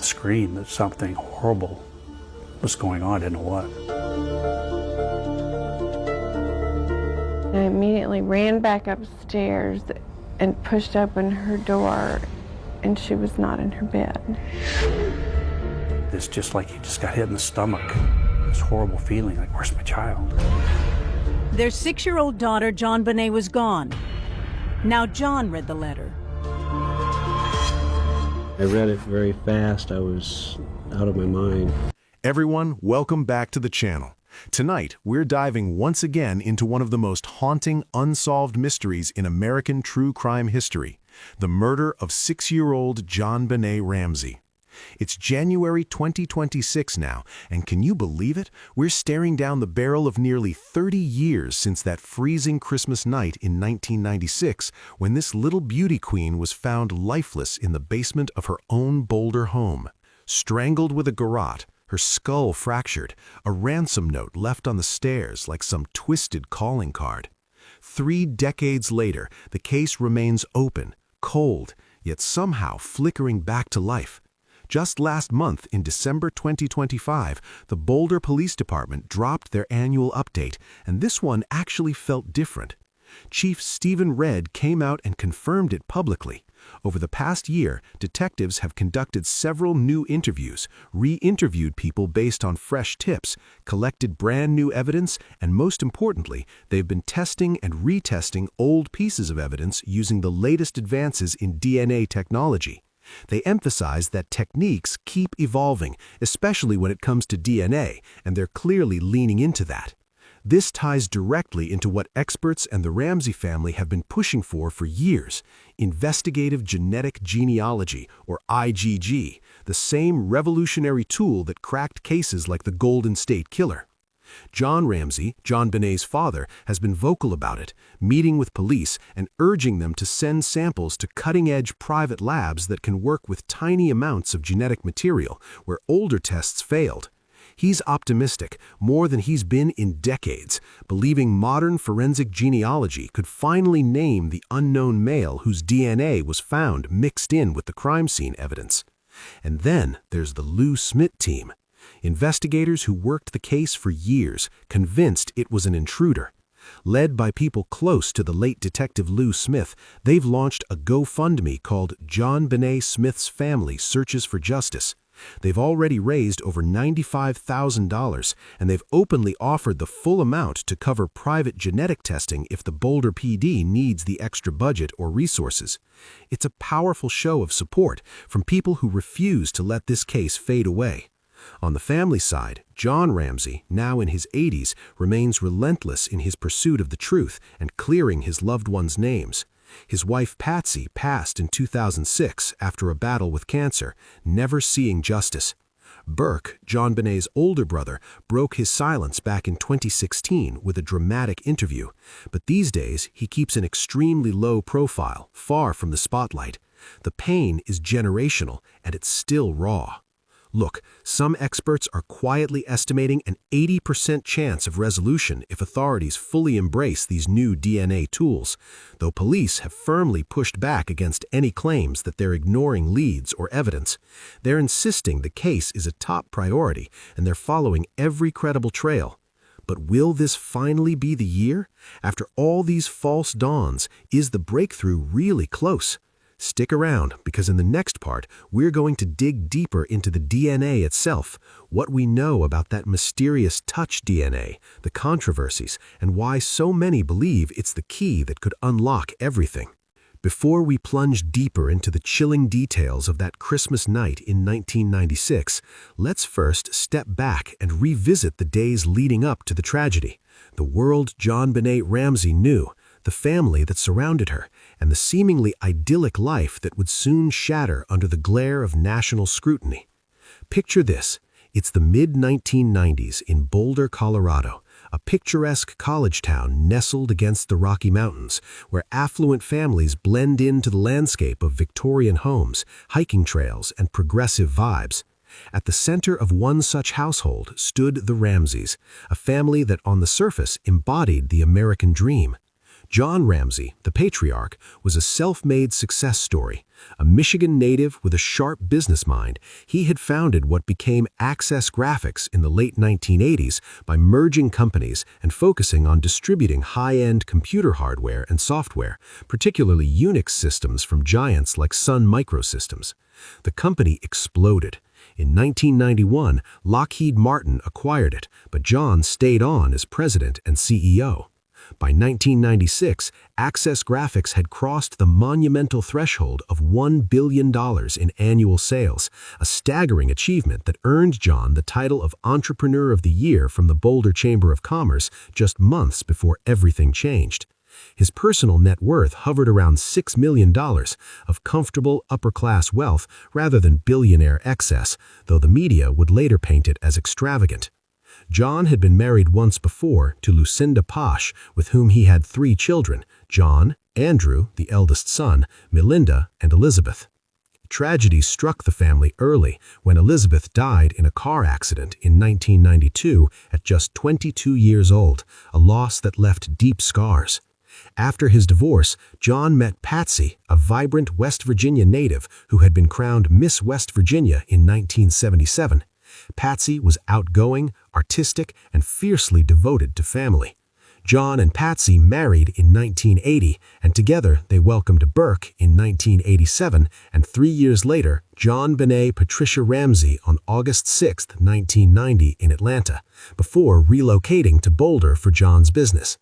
scream that something horrible was going on. I didn't know what. I immediately ran back upstairs and pushed open her door, and she was not in her bed. It's just like you just got hit in the stomach. This horrible feeling, like, where's my child? Their 6-year-old daughter, JonBenét, was gone. Now John read the letter. I read it very fast. I was out of my mind. Everyone, welcome back to the channel. Tonight, we're diving once again into one of the most haunting, unsolved mysteries in American true crime history, the murder of 6-year-old JonBenét Ramsey. It's January 2026 now, and can you believe it? We're staring down the barrel of nearly 30 years since that freezing Christmas night in 1996, when this little beauty queen was found lifeless in the basement of her own Boulder home. Strangled with a garrote, her skull fractured, a ransom note left on the stairs like some twisted calling card. 3 decades later, the case remains open, cold, yet somehow flickering back to life. Just last month, in December 2025, the Boulder Police Department dropped their annual update, and this one actually felt different. Chief Stephen Redd came out and confirmed it publicly. Over the past year, detectives have conducted several new interviews, re-interviewed people based on fresh tips, collected brand new evidence, and most importantly, they've been testing and retesting old pieces of evidence using the latest advances in DNA technology. They emphasize that techniques keep evolving, especially when it comes to DNA, and they're clearly leaning into that. This ties directly into what experts and the Ramsey family have been pushing for years: investigative genetic genealogy, or IgG, the same revolutionary tool that cracked cases like the Golden State Killer. John Ramsey, JonBenét's father, has been vocal about it, meeting with police and urging them to send samples to cutting-edge private labs that can work with tiny amounts of genetic material where older tests failed. He's optimistic, more than he's been in decades, believing modern forensic genealogy could finally name the unknown male whose DNA was found mixed in with the crime scene evidence. And then there's the Lou Smith team. Investigators who worked the case for years, convinced it was an intruder. Led by people close to the late Detective Lou Smith, they've launched a GoFundMe called JonBenét Smith's Family Searches for Justice. They've already raised over $95,000, and they've openly offered the full amount to cover private genetic testing if the Boulder PD needs the extra budget or resources. It's a powerful show of support from people who refuse to let this case fade away. On the family side, John Ramsey, now in his 80s, remains relentless in his pursuit of the truth and clearing his loved ones' names. His wife Patsy passed in 2006 after a battle with cancer, never seeing justice. Burke, JonBenét's older brother, broke his silence back in 2016 with a dramatic interview, but these days he keeps an extremely low profile, far from the spotlight. The pain is generational, and it's still raw. Look, some experts are quietly estimating an 80% chance of resolution if authorities fully embrace these new DNA tools, though police have firmly pushed back against any claims that they're ignoring leads or evidence. They're insisting the case is a top priority, and they're following every credible trail. But will this finally be the year? After all these false dawns, is the breakthrough really close? Stick around, because in the next part, we're going to dig deeper into the DNA itself, what we know about that mysterious touch DNA, the controversies, and why so many believe it's the key that could unlock everything. Before we plunge deeper into the chilling details of that Christmas night in 1996, let's first step back and revisit the days leading up to the tragedy, the world JonBenét Ramsey knew, the family that surrounded her, and the seemingly idyllic life that would soon shatter under the glare of national scrutiny. Picture this. It's the mid-1990s in Boulder, Colorado, a picturesque college town nestled against the Rocky Mountains, where affluent families blend into the landscape of Victorian homes, hiking trails, and progressive vibes. At the center of one such household stood the Ramseys, a family that on the surface embodied the American dream. John Ramsey, the patriarch, was a self-made success story, A Michigan native with a sharp business mind, he had founded what became Access Graphics in the late 1980s by merging companies and focusing on distributing high-end computer hardware and software, particularly Unix systems from giants like Sun Microsystems. The company exploded. In 1991, Lockheed Martin acquired it, but John stayed on as president and CEO. By 1996, Access Graphics had crossed the monumental threshold of $1 billion in annual sales, a staggering achievement that earned John the title of Entrepreneur of the Year from the Boulder Chamber of Commerce just months before everything changed. His personal net worth hovered around $6 million of comfortable upper-class wealth rather than billionaire excess, though the media would later paint it as extravagant. John had been married once before to Lucinda Posh, with whom he had 3 children, John, Andrew, the eldest son, Melinda, and Elizabeth. Tragedy struck the family early when Elizabeth died in a car accident in 1992 at just 22 years old, a loss that left deep scars. After his divorce, John met Patsy, a vibrant West Virginia native who had been crowned Miss West Virginia in 1977. Patsy was outgoing, artistic, and fiercely devoted to family. John and Patsy married in 1980, and together they welcomed Burke in 1987, and 3 years later, JonBenét Patricia Ramsey on August 6, 1990 in Atlanta, before relocating to Boulder for John's business.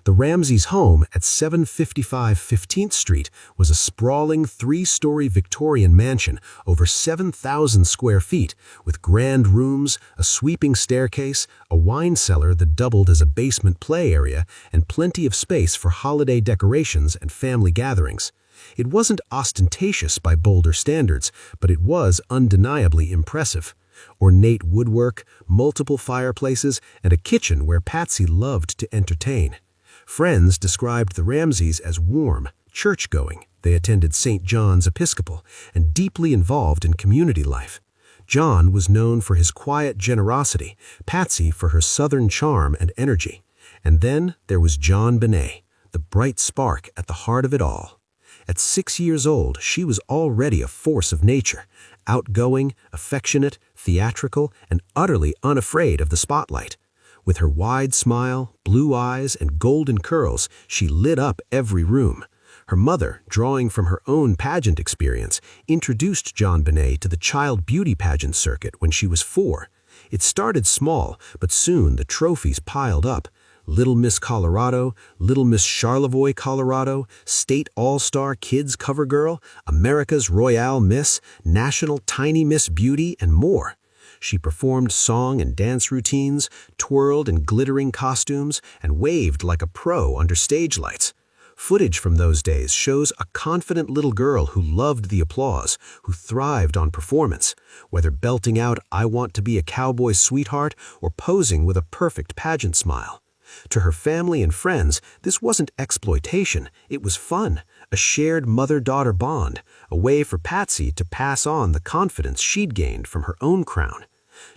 The Ramseys' home at 755 15th Street was a sprawling 3-story Victorian mansion over 7,000 square feet, with grand rooms, a sweeping staircase, a wine cellar that doubled as a basement play area, and plenty of space for holiday decorations and family gatherings. It wasn't ostentatious by Boulder standards, but it was undeniably impressive. Ornate woodwork, multiple fireplaces, and a kitchen where Patsy loved to entertain. Friends described the Ramseys as warm, church-going. They attended St. John's Episcopal and deeply involved in community life. John was known for his quiet generosity, Patsy for her southern charm and energy. And then there was JonBenét, the bright spark at the heart of it all. At 6 years old, she was already a force of nature, outgoing, affectionate, theatrical, and utterly unafraid of the spotlight. With her wide smile, blue eyes, and golden curls, she lit up every room. Her mother, drawing from her own pageant experience, introduced JonBenét to the child beauty pageant circuit when she was 4. It started small, but soon the trophies piled up. Little Miss Colorado, Little Miss Charlevoix, Colorado, State All-Star Kids Cover Girl, America's Royale Miss, National Tiny Miss Beauty, and more. She performed song and dance routines, twirled in glittering costumes, and waved like a pro under stage lights. Footage from those days shows a confident little girl who loved the applause, who thrived on performance, whether belting out "I Want to Be a Cowboy Sweetheart" or posing with a perfect pageant smile. To her family and friends, this wasn't exploitation, it was fun, a shared mother-daughter bond, a way for Patsy to pass on the confidence she'd gained from her own crown.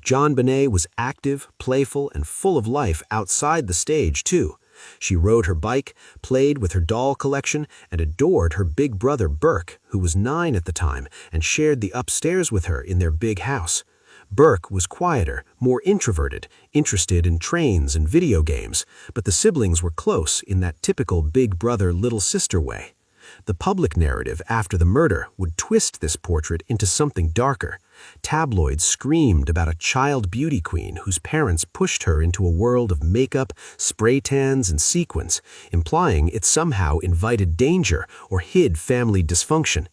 JonBenét was active, playful, and full of life outside the stage, too. She rode her bike, played with her doll collection, and adored her big brother Burke, who was 9 at the time, and shared the upstairs with her in their big house. Burke was quieter, more introverted, interested in trains and video games, but the siblings were close in that typical big brother-little sister way. The public narrative after the murder would twist this portrait into something darker. Tabloids screamed about a child beauty queen whose parents pushed her into a world of makeup, spray tans, and sequins, implying it somehow invited danger or hid family dysfunction.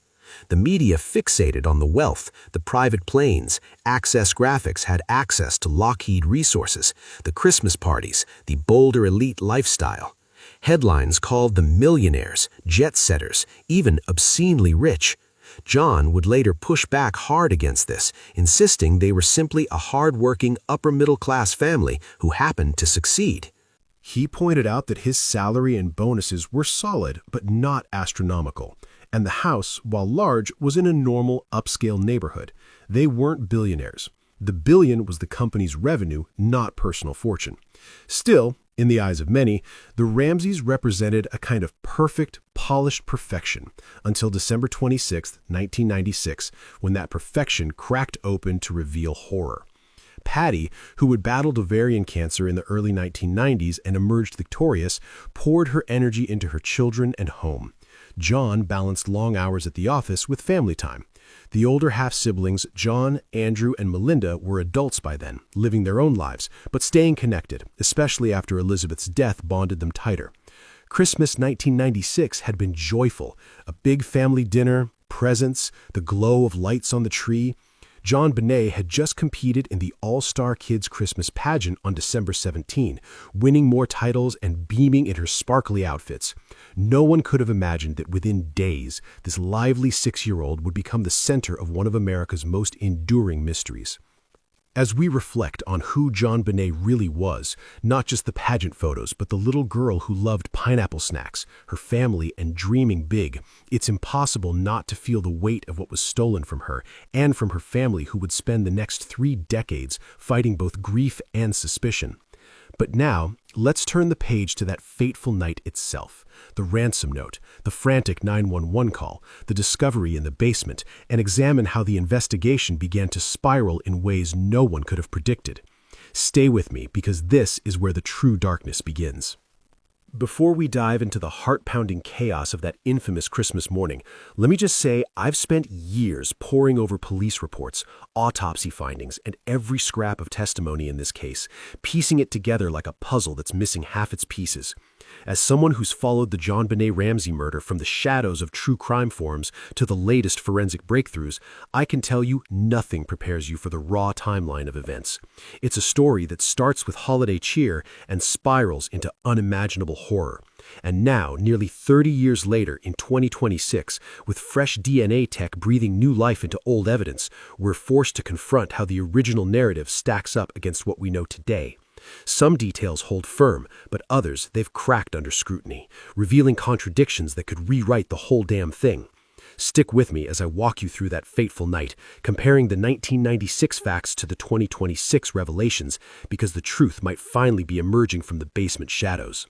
The media fixated on the wealth, the private planes. Access Graphics had access to Lockheed resources, the Christmas parties, the Boulder elite lifestyle. Headlines called them millionaires, jet-setters, even obscenely rich. John would later push back hard against this, insisting they were simply a hard-working, upper-middle-class family who happened to succeed. He pointed out that his salary and bonuses were solid but not astronomical, and the house, while large, was in a normal, upscale neighborhood. They weren't billionaires. The billion was the company's revenue, not personal fortune. Still, In the eyes of many, the Ramseys represented a kind of perfect, polished perfection until December 26, 1996, when that perfection cracked open to reveal horror. Patty, who had battled ovarian cancer in the early 1990s and emerged victorious, poured her energy into her children and home. John balanced long hours at the office with family time. The older half-siblings, John, Andrew, and Melinda, were adults by then, living their own lives, but staying connected, especially after Elizabeth's death bonded them tighter. Christmas 1996 had been joyful. A big family dinner, presents, the glow of lights on the tree. JonBenét had just competed in the All-Star Kids Christmas pageant on December 17, winning more titles and beaming in her sparkly outfits. No one could have imagined that within days, this lively 6-year-old would become the center of one of America's most enduring mysteries. As we reflect on who JonBenét really was, not just the pageant photos, but the little girl who loved pineapple snacks, her family, and dreaming big, it's impossible not to feel the weight of what was stolen from her and from her family, who would spend the next 3 decades fighting both grief and suspicion. But now, let's turn the page to that fateful night itself. The ransom note, the frantic 911 call, the discovery in the basement, and examine how the investigation began to spiral in ways no one could have predicted. Stay with me, because this is where the true darkness begins. Before we dive into the heart-pounding chaos of that infamous Christmas morning, let me just say I've spent years poring over police reports, autopsy findings, and every scrap of testimony in this case, piecing it together like a puzzle that's missing half its pieces. As someone who's followed the JonBenét Ramsey murder from the shadows of true crime forums to the latest forensic breakthroughs, I can tell you nothing prepares you for the raw timeline of events. It's a story that starts with holiday cheer and spirals into unimaginable horror. And now, nearly 30 years later, in 2026, with fresh DNA tech breathing new life into old evidence, we're forced to confront how the original narrative stacks up against what we know today. Some details hold firm, but others they've cracked under scrutiny, revealing contradictions that could rewrite the whole damn thing. Stick with me as I walk you through that fateful night, comparing the 1996 facts to the 2026 revelations, because the truth might finally be emerging from the basement shadows.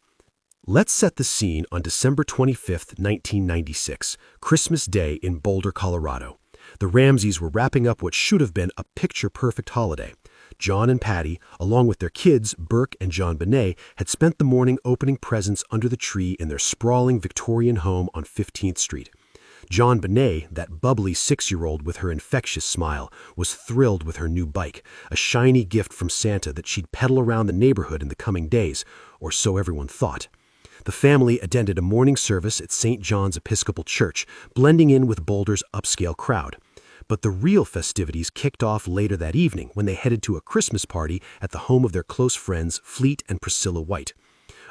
Let's set the scene on December 25, 1996, Christmas Day in Boulder, Colorado. The Ramseys were wrapping up what should have been a picture-perfect holiday. John and Patty, along with their kids, Burke and JonBenét, had spent the morning opening presents under the tree in their sprawling Victorian home on 15th Street. JonBenét, that bubbly 6-year-old with her infectious smile, was thrilled with her new bike, a shiny gift from Santa that she'd pedal around the neighborhood in the coming days, or so everyone thought. The family attended a morning service at St. John's Episcopal Church, blending in with Boulder's upscale crowd. But the real festivities kicked off later that evening when they headed to a Christmas party at the home of their close friends Fleet and Priscilla White.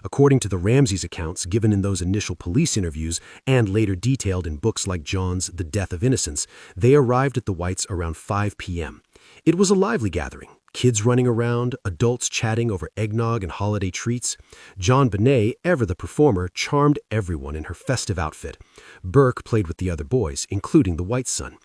According to the Ramseys' accounts given in those initial police interviews and later detailed in books like John's The Death of Innocence, they arrived at the Whites around 5 p.m. It was a lively gathering. Kids running around, adults chatting over eggnog and holiday treats. JonBenét, ever the performer, charmed everyone in her festive outfit. Burke played with the other boys, including the White son.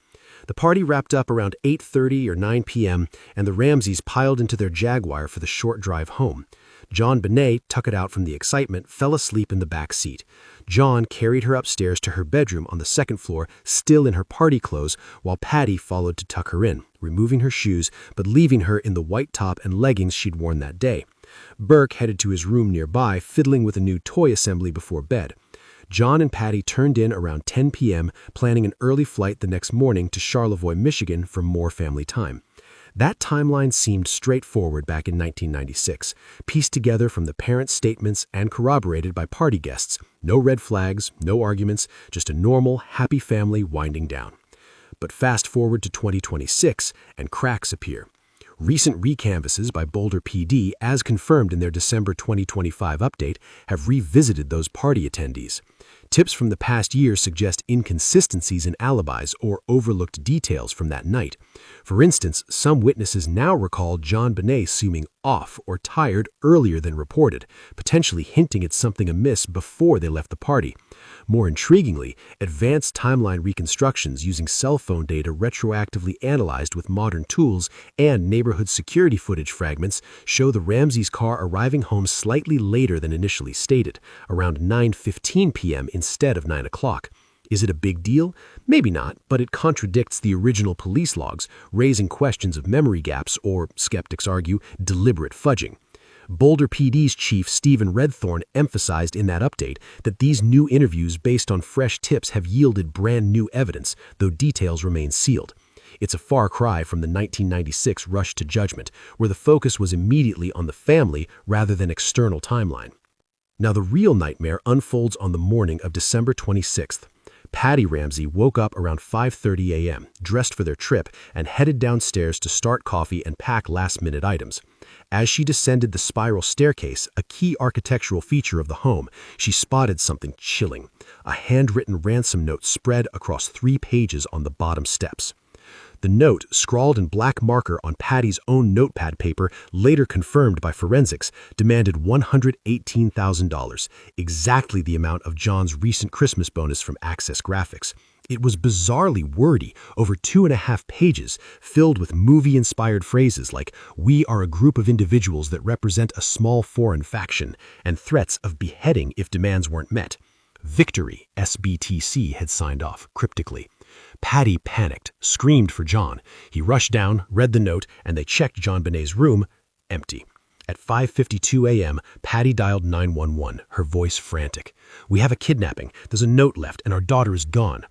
The party wrapped up around 8:30 or 9 p.m., and the Ramseys piled into their Jaguar for the short drive home. JonBenét, tuckered out from the excitement, fell asleep in the back seat. John carried her upstairs to her bedroom on the second floor, still in her party clothes, while Patty followed to tuck her in, removing her shoes, but leaving her in the white top and leggings she'd worn that day. Burke headed to his room nearby, fiddling with a new toy assembly before bed. John and Patty turned in around 10 p.m., planning an early flight the next morning to Charlevoix, Michigan for more family time. That timeline seemed straightforward back in 1996, pieced together from the parents' statements and corroborated by party guests. No red flags, no arguments, just a normal, happy family winding down. But fast forward to 2026, and cracks appear. Recent recanvases by Boulder PD, as confirmed in their December 2025 update, have revisited those party attendees. Tips from the past year suggest inconsistencies in alibis or overlooked details from that night. For instance, some witnesses now recall JonBenét seeming off or tired earlier than reported, potentially hinting at something amiss before they left the party. More intriguingly, advanced timeline reconstructions using cell phone data retroactively analyzed with modern tools and neighborhood security footage fragments show the Ramseys' car arriving home slightly later than initially stated, around 9:15 p.m. instead of 9 o'clock. Is it a big deal? Maybe not, but it contradicts the original police logs, raising questions of memory gaps or, skeptics argue, deliberate fudging. Boulder PD's chief Stephen Redthorn emphasized in that update that these new interviews based on fresh tips have yielded brand new evidence, though details remain sealed. It's a far cry from the 1996 rush to judgment, where the focus was immediately on the family rather than external timeline. Now the real nightmare unfolds on the morning of December 26th. Patty Ramsey woke up around 5:30 a.m., dressed for their trip, and headed downstairs to start coffee and pack last-minute items. As she descended the spiral staircase, a key architectural feature of the home, she spotted something chilling: a handwritten ransom note spread across 3 pages on the bottom steps. The note, scrawled in black marker on Patty's own notepad paper, later confirmed by forensics, demanded $118,000, exactly the amount of John's recent Christmas bonus from Access Graphics. It was bizarrely wordy, over 2.5 pages, filled with movie-inspired phrases like, "We are a group of individuals that represent a small foreign faction," and threats of beheading if demands weren't met. Victory, SBTC had signed off, cryptically. Patty panicked, screamed for John. He rushed down, read the note, and they checked JonBenét's room. Empty. At 5:52 a.m., Patty dialed 911, her voice frantic. "We have a kidnapping. There's a note left, and our daughter is gone."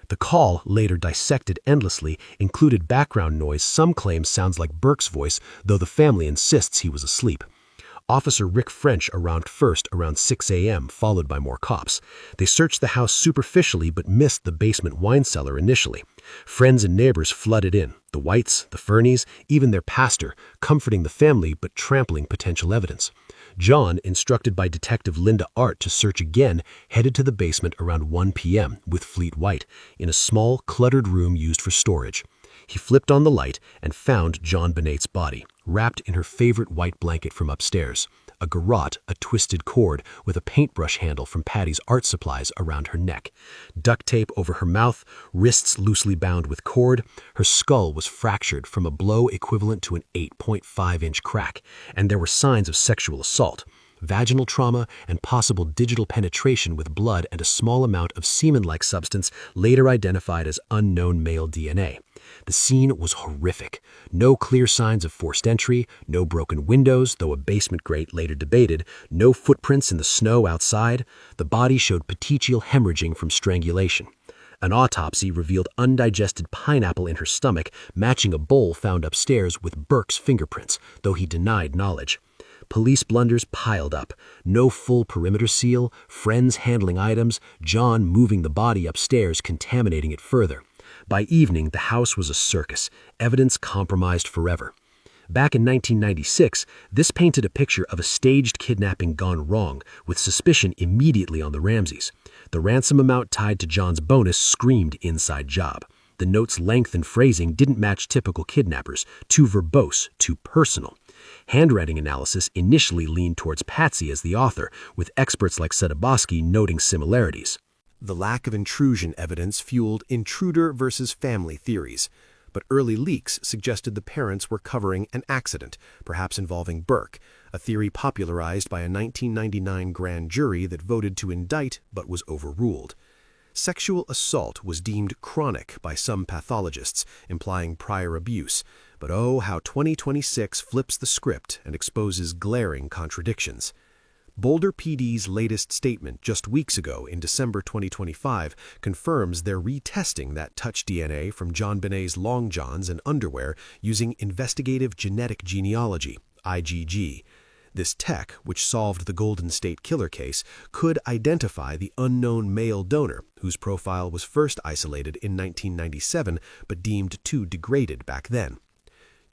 The call, later dissected endlessly, included background noise some claim sounds like Burke's voice, though the family insists he was asleep. Officer Rick French arrived first around 6 a.m., followed by more cops. They searched the house superficially but missed the basement wine cellar initially. Friends and neighbors flooded in, the Whites, the Fernies, even their pastor, comforting the family but trampling potential evidence. John, instructed by Detective Linda Art to search again, headed to the basement around 1 p.m. with Fleet White, in a small, cluttered room used for storage. He flipped on the light and found JonBenét's body, wrapped in her favorite white blanket from upstairs, a garrote, a twisted cord with a paintbrush handle from Patty's art supplies around her neck, duct tape over her mouth, wrists loosely bound with cord. Her skull was fractured from a blow equivalent to an 8.5-inch crack, and there were signs of sexual assault, vaginal trauma, and possible digital penetration with blood and a small amount of semen-like substance later identified as unknown male DNA. The scene was horrific. No clear signs of forced entry, no broken windows, though a basement grate later debated, no footprints in the snow outside. The body showed petechial hemorrhaging from strangulation. An autopsy revealed undigested pineapple in her stomach, matching a bowl found upstairs with Burke's fingerprints, though he denied knowledge. Police blunders piled up. No full perimeter seal, friends handling items, John moving the body upstairs, contaminating it further. By evening, the house was a circus, evidence compromised forever. Back in 1996, this painted a picture of a staged kidnapping gone wrong, with suspicion immediately on the Ramseys. The ransom amount tied to John's bonus screamed inside job. The note's length and phrasing didn't match typical kidnappers, too verbose, too personal. Handwriting analysis initially leaned towards Patsy as the author, with experts like Sedabosky noting similarities. The lack of intrusion evidence fueled intruder versus family theories, but early leaks suggested the parents were covering an accident, perhaps involving Burke, a theory popularized by a 1999 grand jury that voted to indict but was overruled. Sexual assault was deemed chronic by some pathologists, implying prior abuse, but oh, how 2026 flips the script and exposes glaring contradictions. Boulder PD's latest statement just weeks ago in December 2025 confirms they're retesting that touch DNA from JonBenét's long johns and underwear using investigative genetic genealogy, IgG. This tech, which solved the Golden State Killer case, could identify the unknown male donor, whose profile was first isolated in 1997 but deemed too degraded back then.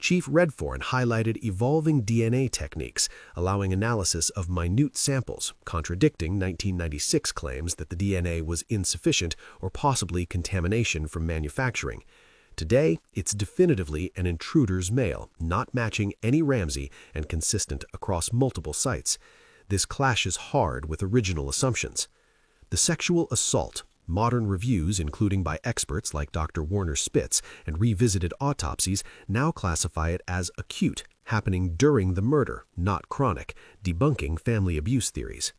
Chief Redforn highlighted evolving DNA techniques, allowing analysis of minute samples, contradicting 1996 claims that the DNA was insufficient or possibly contamination from manufacturing. Today, it's definitively an intruder's mail, not matching any Ramsey and consistent across multiple sites. This clashes hard with original assumptions. The sexual assault. Modern reviews, including by experts like Dr. Warner Spitz and revisited autopsies, now classify it as acute, happening during the murder, not chronic, debunking family abuse theories.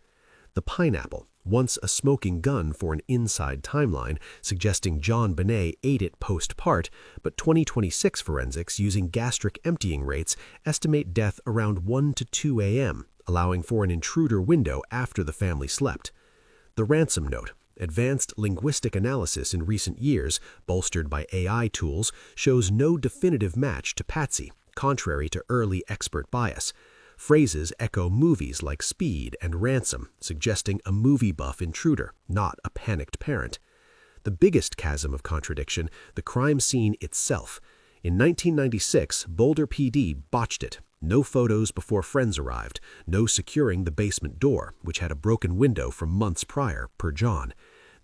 The pineapple, once a smoking gun for an inside timeline, suggesting JonBenét ate it post-part, but 2026 forensics using gastric emptying rates estimate death around 1 to 2 a.m., allowing for an intruder window after the family slept. The ransom note. Advanced linguistic analysis in recent years, bolstered by AI tools, shows no definitive match to Patsy, contrary to early expert bias. Phrases echo movies like Speed and Ransom, suggesting a movie buff intruder, not a panicked parent. The biggest chasm of contradiction, the crime scene itself. In 1996, Boulder PD botched it. No photos before friends arrived, no securing the basement door, which had a broken window from months prior, per John.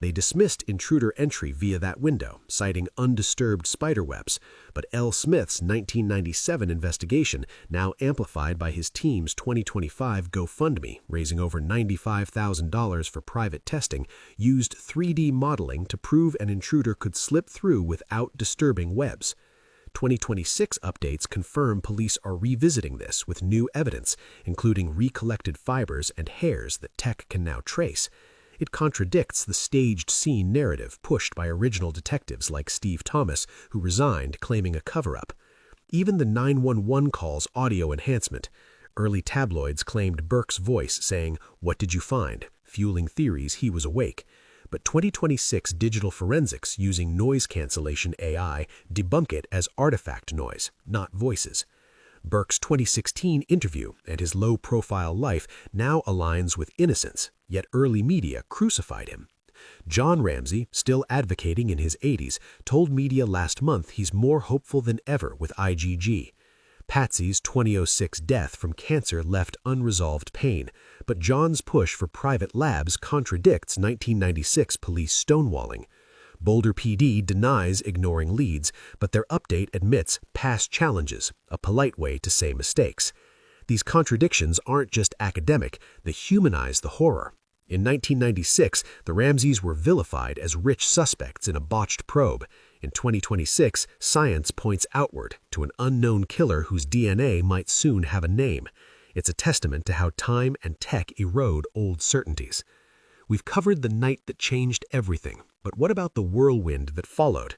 They dismissed intruder entry via that window, citing undisturbed spiderwebs, but L. Smith's 1997 investigation, now amplified by his team's 2025 GoFundMe, raising over $95,000 for private testing, used 3D modeling to prove an intruder could slip through without disturbing webs. 2026 updates confirm police are revisiting this with new evidence, including recollected fibers and hairs that tech can now trace. It contradicts the staged scene narrative pushed by original detectives like Steve Thomas, who resigned claiming a cover-up. Even the 911 call's audio enhancement. Early tabloids claimed Burke's voice saying, "What did you find?" fueling theories he was awake. But 2026 digital forensics using noise cancellation AI debunk it as artifact noise, not voices. Burke's 2016 interview and his low-profile life now aligns with innocence, yet early media crucified him. John Ramsey, still advocating in his 80s, told media last month he's more hopeful than ever with IgG. Patsy's 2006 death from cancer left unresolved pain, but John's push for private labs contradicts 1996 police stonewalling. Boulder PD denies ignoring leads, but their update admits past challenges, a polite way to say mistakes. These contradictions aren't just academic, they humanize the horror. In 1996, the Ramseys were vilified as rich suspects in a botched probe. In 2026, science points outward to an unknown killer whose DNA might soon have a name. It's a testament to how time and tech erode old certainties. We've covered the night that changed everything, but what about the whirlwind that followed?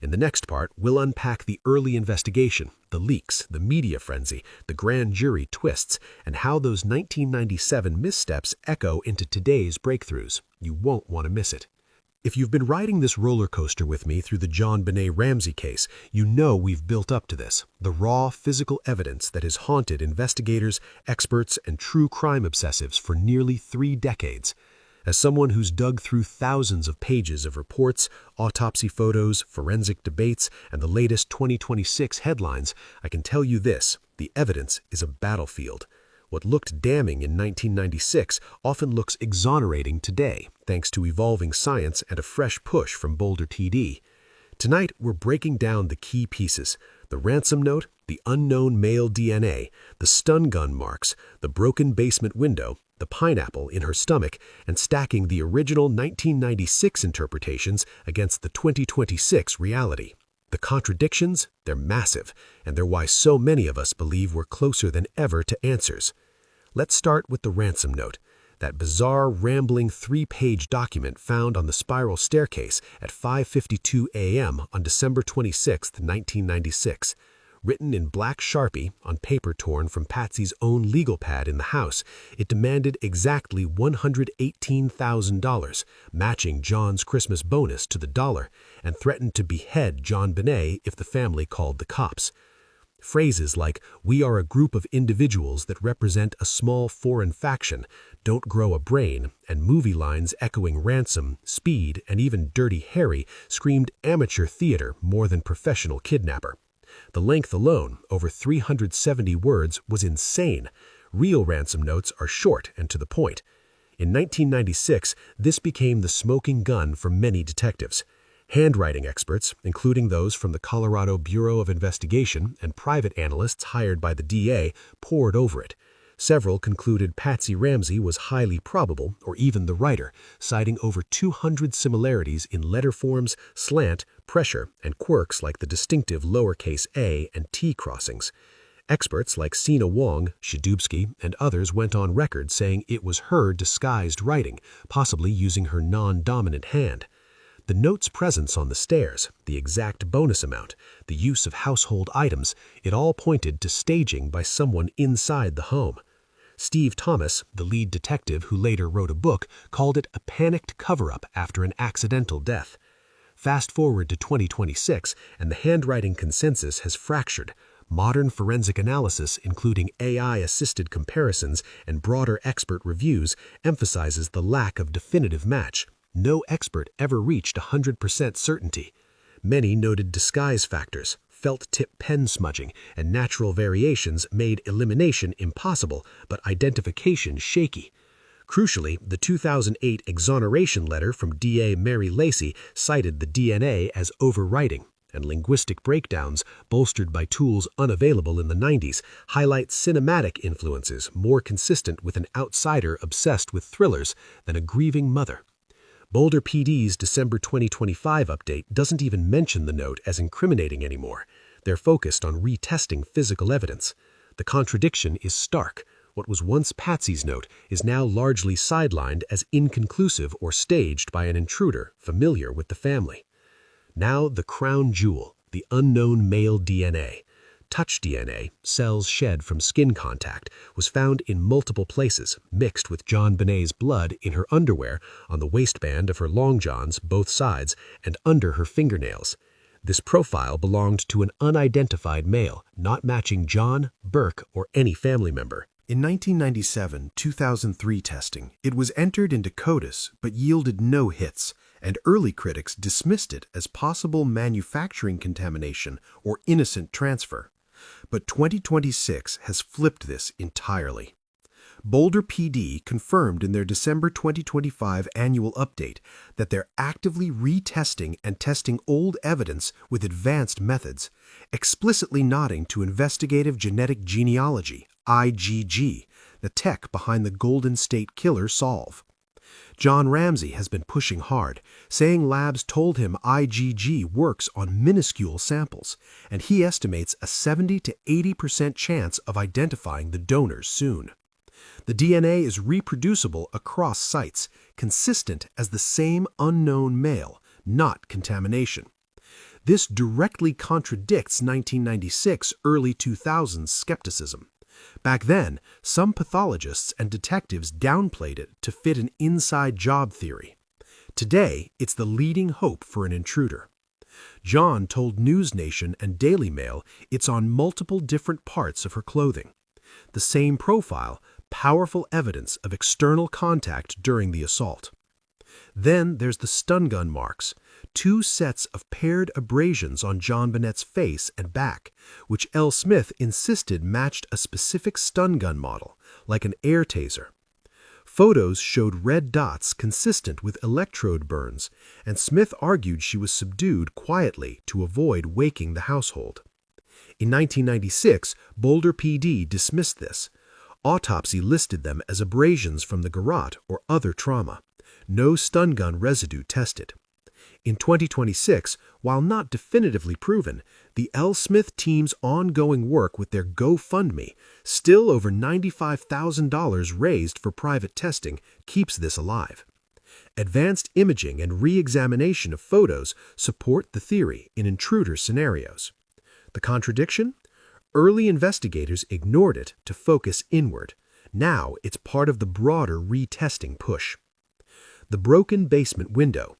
In the next part, we'll unpack the early investigation, the leaks, the media frenzy, the grand jury twists, and how those 1997 missteps echo into today's breakthroughs. You won't want to miss it. If you've been riding this roller coaster with me through the JonBenét Ramsey case, you know we've built up to this, the raw physical evidence that has haunted investigators, experts, and true crime obsessives for nearly 3 decades. As someone who's dug through thousands of pages of reports, autopsy photos, forensic debates, and the latest 2026 headlines, I can tell you this: the evidence is a battlefield. What looked damning in 1996 often looks exonerating today, thanks to evolving science and a fresh push from Boulder TD. Tonight, we're breaking down the key pieces: the ransom note, the unknown male DNA, the stun gun marks, the broken basement window, the pineapple in her stomach, and stacking the original 1996 interpretations against the 2026 reality. The contradictions, they're massive, and they're why so many of us believe we're closer than ever to answers. Let's start with the ransom note, that bizarre, rambling 3-page document found on the spiral staircase at 5:52 a.m. on December 26, 1996. Written in black Sharpie on paper torn from Patsy's own legal pad in the house, it demanded exactly $118,000, matching John's Christmas bonus to the dollar, and threatened to behead JonBenét if the family called the cops. Phrases like, "We are a group of individuals that represent a small foreign faction, don't grow a brain," and movie lines echoing Ransom, Speed, and even Dirty Harry screamed amateur theater more than professional kidnapper. The length alone, over 370 words, was insane. Real ransom notes are short and to the point. In 1996, this became the smoking gun for many detectives. Handwriting experts, including those from the Colorado Bureau of Investigation and private analysts hired by the DA, pored over it. Several concluded Patsy Ramsey was highly probable, or even the writer, citing over 200 similarities in letter forms, slant, pressure, and quirks like the distinctive lowercase a and t crossings. Experts like Sina Wong, Shadubsky, and others went on record saying it was her disguised writing, possibly using her non-dominant hand. The note's presence on the stairs, the exact bonus amount, the use of household items, it all pointed to staging by someone inside the home. Steve Thomas, the lead detective who later wrote a book, called it a panicked cover-up after an accidental death. Fast forward to 2026, and the handwriting consensus has fractured. Modern forensic analysis, including AI-assisted comparisons and broader expert reviews, emphasizes the lack of definitive match. No expert ever reached 100% certainty. Many noted disguise factors, felt tip pen smudging, and natural variations made elimination impossible, but identification shaky. Crucially, the 2008 exoneration letter from DA Mary Lacey cited the DNA as overwriting, and linguistic breakdowns, bolstered by tools unavailable in the 90s, highlight cinematic influences more consistent with an outsider obsessed with thrillers than a grieving mother. Boulder PD's December 2025 update doesn't even mention the note as incriminating anymore. They're focused on retesting physical evidence. The contradiction is stark. What was once Patsy's note is now largely sidelined as inconclusive or staged by an intruder familiar with the family. Now the crown jewel, the unknown male DNA. Touch DNA, cells shed from skin contact, was found in multiple places, mixed with JonBenét's blood in her underwear, on the waistband of her long johns, both sides, and under her fingernails. This profile belonged to an unidentified male, not matching John, Burke, or any family member. In 1997-2003 testing, it was entered into CODIS but yielded no hits, and early critics dismissed it as possible manufacturing contamination or innocent transfer. But 2026 has flipped this entirely. Boulder PD confirmed in their December 2025 annual update that they're actively retesting and testing old evidence with advanced methods, explicitly nodding to investigative genetic genealogy, IgG, the tech behind the Golden State Killer solve. John Ramsey has been pushing hard, saying labs told him IgG works on minuscule samples, and he estimates a 70 to 80% chance of identifying the donors soon. The DNA is reproducible across sites, consistent as the same unknown male, not contamination. This directly contradicts 1996, early 2000s skepticism. Back then, some pathologists and detectives downplayed it to fit an inside job theory. Today, it's the leading hope for an intruder. John told News Nation and Daily Mail it's on multiple different parts of her clothing. The same profile, powerful evidence of external contact during the assault. Then there's the stun gun marks, 2 sets of paired abrasions on JonBenét's face and back, which L. Smith insisted matched a specific stun gun model, like an air taser. Photos showed red dots consistent with electrode burns, and Smith argued she was subdued quietly to avoid waking the household. In 1996, Boulder PD dismissed this. Autopsy listed them as abrasions from the garrote or other trauma. No stun gun residue tested. In 2026, while not definitively proven, the L. Smith team's ongoing work with their GoFundMe, still over $95,000 raised for private testing, keeps this alive. Advanced imaging and re-examination of photos support the theory in intruder scenarios. The contradiction? Early investigators ignored it to focus inward. Now it's part of the broader retesting push. The broken basement window.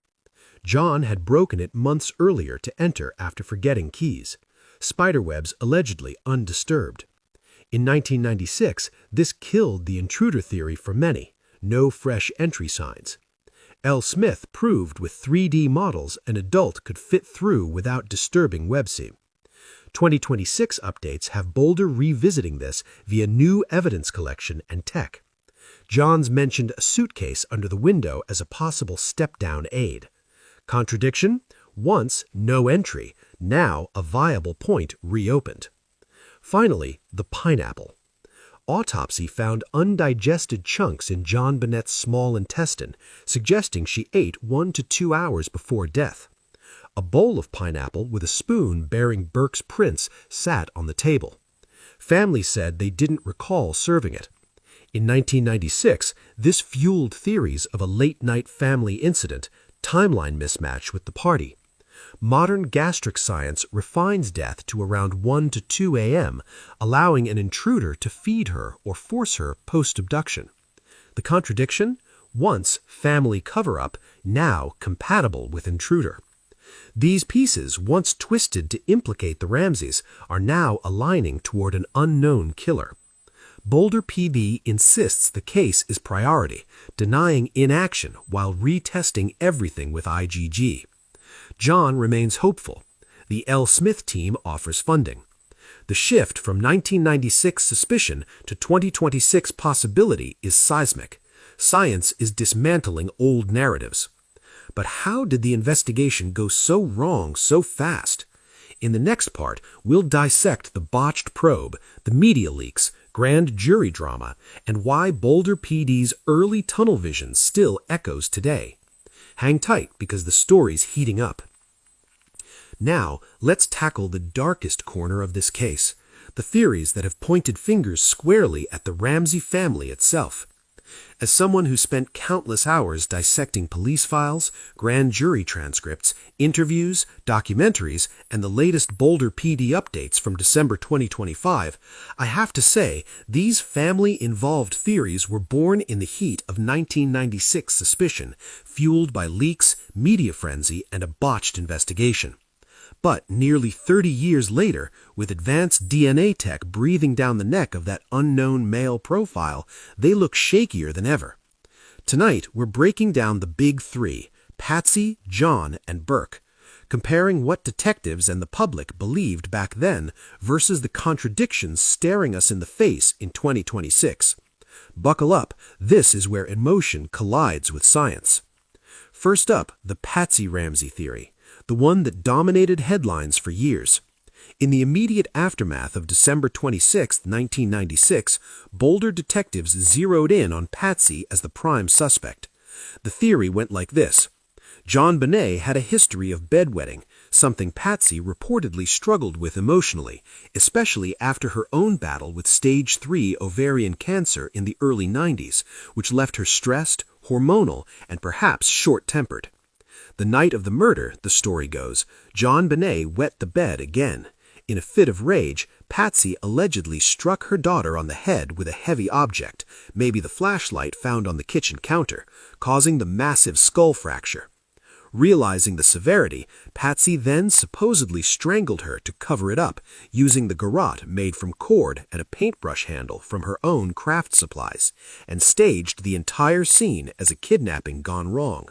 John had broken it months earlier to enter after forgetting keys. Spiderwebs allegedly undisturbed. In 1996, this killed the intruder theory for many. No fresh entry signs. L. Smith proved with 3D models an adult could fit through without disturbing web seam. 2026 updates have Boulder revisiting this via new evidence collection and tech. Johns mentioned a suitcase under the window as a possible step-down aid. Contradiction? Once no entry, now a viable point reopened. Finally, the pineapple. Autopsy found undigested chunks in JonBenét's small intestine, suggesting she ate 1 to 2 hours before death. A bowl of pineapple with a spoon bearing Burke's prints sat on the table. Family said they didn't recall serving it. In 1996, this fueled theories of a late-night family incident, timeline mismatch with the party. Modern gastric science refines death to around 1 to 2 a.m., allowing an intruder to feed her or force her post-abduction. The contradiction? Once family cover-up, now compatible with intruder. These pieces, once twisted to implicate the Ramseys, are now aligning toward an unknown killer. Boulder PD insists the case is priority, denying inaction while retesting everything with IgG. John remains hopeful. The L. Smith team offers funding. The shift from 1996 suspicion to 2026 possibility is seismic. Science is dismantling old narratives. But how did the investigation go so wrong so fast? In the next part, we'll dissect the botched probe, the media leaks, grand jury drama, and why Boulder PD's early tunnel vision still echoes today. Hang tight because the story's heating up. Now, let's tackle the darkest corner of this case, the theories that have pointed fingers squarely at the Ramsey family itself. As someone who spent countless hours dissecting police files, grand jury transcripts, interviews, documentaries, and the latest Boulder PD updates from December 2025, I have to say these family-involved theories were born in the heat of 1996 suspicion, fueled by leaks, media frenzy, and a botched investigation. But nearly 30 years later, with advanced DNA tech breathing down the neck of that unknown male profile, they look shakier than ever. Tonight, we're breaking down the big three, Patsy, John, and Burke, comparing what detectives and the public believed back then versus the contradictions staring us in the face in 2026. Buckle up, this is where emotion collides with science. First up, the Patsy Ramsey theory, the one that dominated headlines for years. In the immediate aftermath of December 26, 1996, Boulder detectives zeroed in on Patsy as the prime suspect. The theory went like this. JonBenét had a history of bedwetting, something Patsy reportedly struggled with emotionally, especially after her own battle with stage 3 ovarian cancer in the early 90s, which left her stressed, hormonal, and perhaps short-tempered. The night of the murder, the story goes, JonBenét wet the bed again. In a fit of rage, Patsy allegedly struck her daughter on the head with a heavy object, maybe the flashlight found on the kitchen counter, causing the massive skull fracture. Realizing the severity, Patsy then supposedly strangled her to cover it up, using the garrote made from cord and a paintbrush handle from her own craft supplies, and staged the entire scene as a kidnapping gone wrong.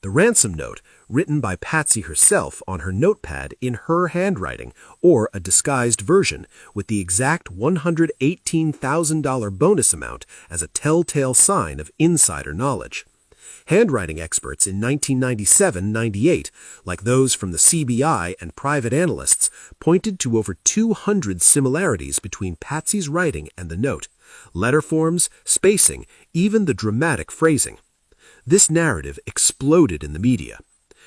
The ransom note, written by Patsy herself on her notepad in her handwriting, or a disguised version, with the exact $118,000 bonus amount as a telltale sign of insider knowledge. Handwriting experts in 1997-98, like those from the CBI and private analysts, pointed to over 200 similarities between Patsy's writing and the note, letter forms, spacing, even the dramatic phrasing. This narrative exploded in the media.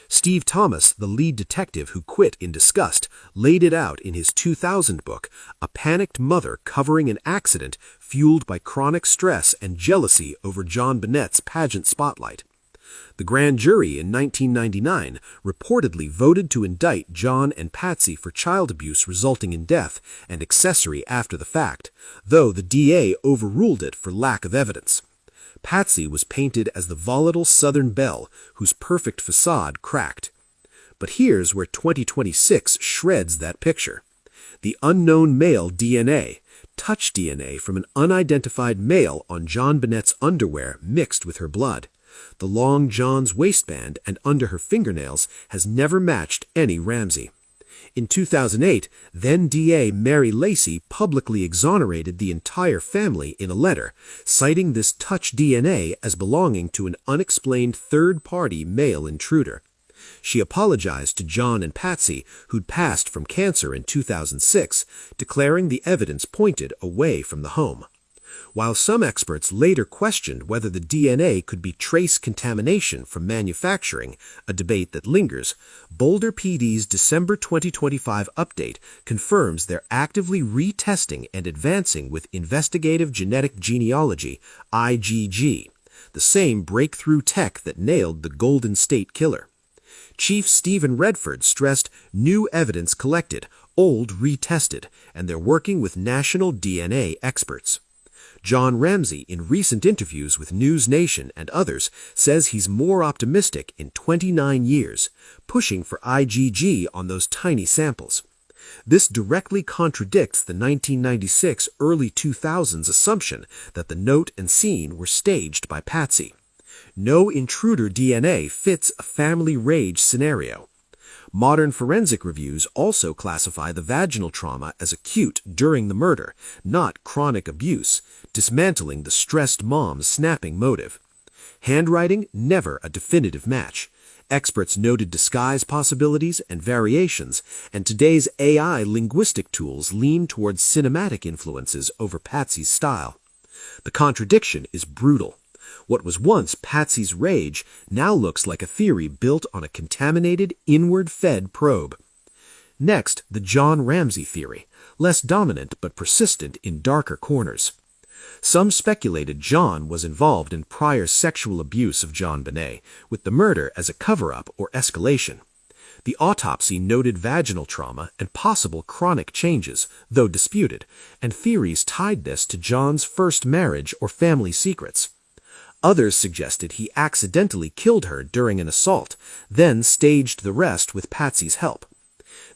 Steve Thomas, the lead detective who quit in disgust, laid it out in his 2000 book, A Panicked Mother Covering an Accident Fueled by Chronic Stress and Jealousy Over JonBenét's Pageant Spotlight. The grand jury in 1999 reportedly voted to indict John and Patsy for child abuse resulting in death and accessory after the fact, though the DA overruled it for lack of evidence. Patsy was painted as the volatile Southern belle whose perfect facade cracked. But here's where 2026 shreds that picture. The unknown male DNA, touch DNA from an unidentified male on JonBenét's underwear mixed with her blood. The long John's waistband and under her fingernails has never matched any Ramsey. In 2008, then DA Mary Lacey publicly exonerated the entire family in a letter, citing this touch DNA as belonging to an unexplained third-party male intruder. She apologized to John and Patsy, who'd passed from cancer in 2006, declaring the evidence pointed away from the home. While some experts later questioned whether the DNA could be trace contamination from manufacturing, a debate that lingers, Boulder PD's December 2025 update confirms they're actively retesting and advancing with investigative genetic genealogy, IgG, the same breakthrough tech that nailed the Golden State Killer. Chief Stephen Redford stressed new evidence collected, old retested, and they're working with national DNA experts. John Ramsey, in recent interviews with News Nation and others, says he's more optimistic in 29 years, pushing for IgG on those tiny samples. This directly contradicts the 1996 early 2000s assumption that the note and scene were staged by Patsy. No intruder DNA fits a family rage scenario. Modern forensic reviews also classify the vaginal trauma as acute during the murder, not chronic abuse, dismantling the stressed mom's snapping motive. Handwriting, never a definitive match. Experts noted disguise possibilities and variations, and today's AI linguistic tools lean towards cinematic influences over Patsy's style. The contradiction is brutal. What was once Patsy's rage now looks like a theory built on a contaminated, inward-fed probe. Next, the John Ramsey theory, less dominant but persistent in darker corners. Some speculated John was involved in prior sexual abuse of JonBenét, with the murder as a cover-up or escalation. The autopsy noted vaginal trauma and possible chronic changes, though disputed, and theories tied this to John's first marriage or family secrets. Others suggested he accidentally killed her during an assault, then staged the rest with Patsy's help.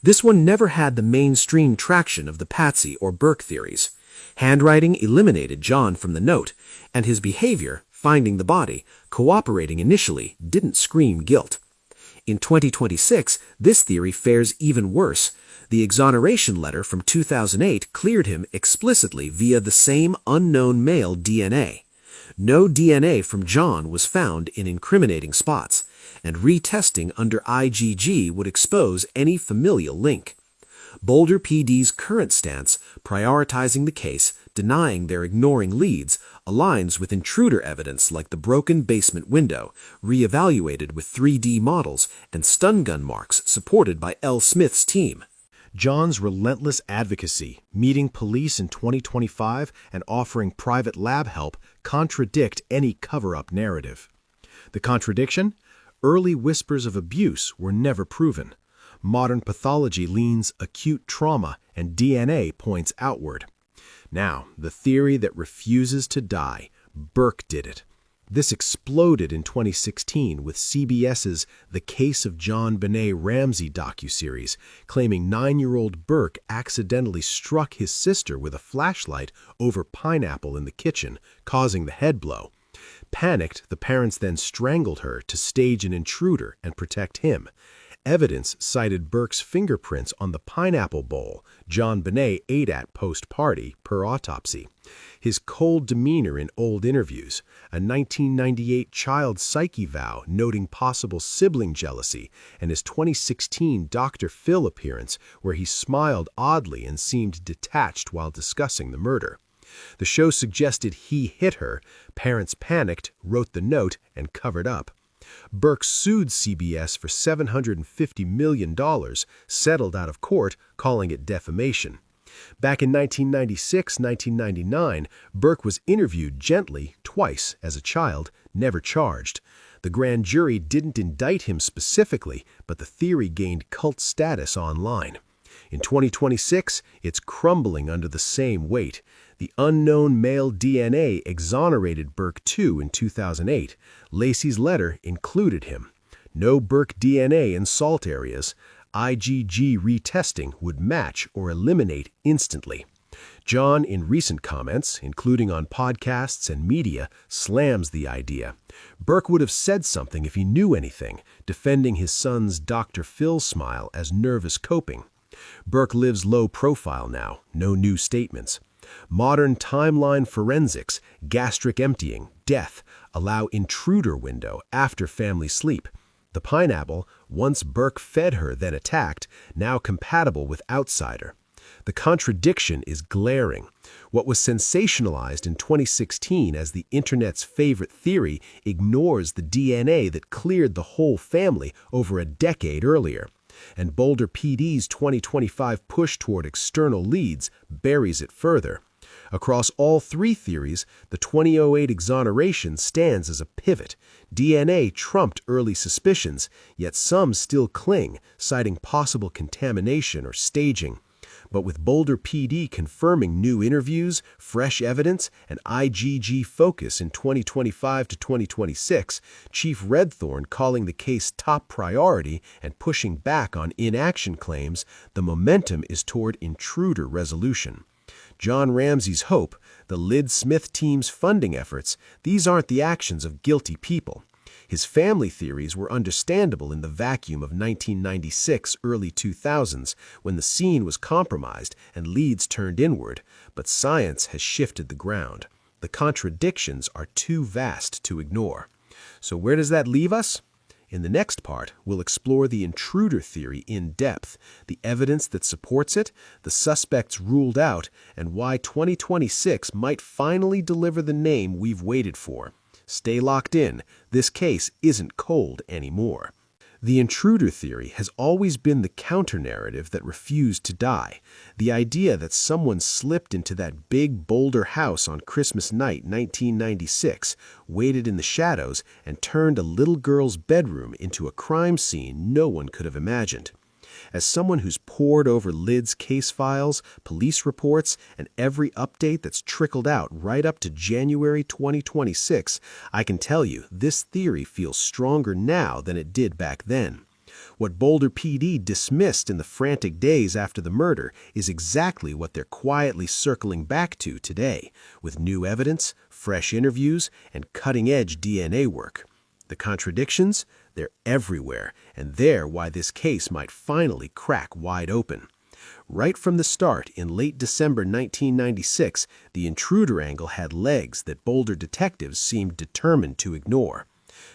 This one never had the mainstream traction of the Patsy or Burke theories. Handwriting eliminated John from the note, and his behavior, finding the body, cooperating initially, didn't scream guilt. In 2026, this theory fares even worse. The exoneration letter from 2008 cleared him explicitly via the same unknown male DNA. No DNA from John was found in incriminating spots, and retesting under IgG would expose any familial link. Boulder PD's current stance, prioritizing the case, denying they're ignoring leads, aligns with intruder evidence like the broken basement window, reevaluated with 3D models, and stun gun marks supported by L. Smith's team. John's relentless advocacy, meeting police in 2025 and offering private lab help contradict any cover-up narrative. The contradiction? Early whispers of abuse were never proven. Modern pathology leans acute trauma and DNA points outward. Now, the theory that refuses to die. Burke did it. This exploded in 2016 with CBS's The Case of JonBenét Ramsey docuseries, claiming 9-year-old Burke accidentally struck his sister with a flashlight over pineapple in the kitchen, causing the head blow. Panicked, the parents then strangled her to stage an intruder and protect him. Evidence cited Burke's fingerprints on the pineapple bowl JonBenét ate at post-party per autopsy. His cold demeanor in old interviews, a 1998 child psyche vow noting possible sibling jealousy, and his 2016 Dr. Phil appearance where he smiled oddly and seemed detached while discussing the murder. The show suggested he hit her, parents panicked, wrote the note, and covered up. Burke sued CBS for $750 million, settled out of court, calling it defamation. Back in 1996-1999, Burke was interviewed gently twice as a child, never charged. The grand jury didn't indict him specifically, but the theory gained cult status online. In 2026, it's crumbling under the same weight. The unknown male DNA exonerated Burke too in 2008. Lacey's letter included him. No Burke DNA in salt areas. IgG retesting would match or eliminate instantly. John, in recent comments, including on podcasts and media, slams the idea. Burke would have said something if he knew anything, defending his son's Dr. Phil smile as nervous coping. Burke lives low profile now, no new statements. Modern timeline forensics, gastric emptying, death, allow intruder window after family sleep. The pineapple, once Burke fed her then attacked, now compatible with outsider. The contradiction is glaring. What was sensationalized in 2016 as the internet's favorite theory ignores the DNA that cleared the whole family over a decade earlier. And Boulder PD's 2025 push toward external leads buries it further. Across all three theories, the 2008 exoneration stands as a pivot. DNA trumped early suspicions, yet some still cling, citing possible contamination or staging. But with Boulder PD confirming new interviews, fresh evidence, and IGG focus in 2025 to 2026, Chief Redthorn calling the case top priority and pushing back on inaction claims, the momentum is toward intruder resolution. John Ramsey's hope, the Lyd Smith team's funding efforts, these aren't the actions of guilty people. His family theories were understandable in the vacuum of 1996, early 2000s, when the scene was compromised and leads turned inward, but science has shifted the ground. The contradictions are too vast to ignore. So where does that leave us? In the next part, we'll explore the intruder theory in depth, the evidence that supports it, the suspects ruled out, and why 2026 might finally deliver the name we've waited for. Stay locked in. This case isn't cold anymore. The intruder theory has always been the counter-narrative that refused to die. The idea that someone slipped into that big Boulder house on Christmas night 1996, waited in the shadows, and turned a little girl's bedroom into a crime scene no one could have imagined. As someone who's pored over Lyd's case files, police reports, and every update that's trickled out right up to January 2026, I can tell you this theory feels stronger now than it did back then. What Boulder PD dismissed in the frantic days after the murder is exactly what they're quietly circling back to today, with new evidence, fresh interviews, and cutting-edge DNA work. The contradictions? They're everywhere, and they're why this case might finally crack wide open. Right from the start, in late December 1996, the intruder angle had legs that Boulder detectives seemed determined to ignore.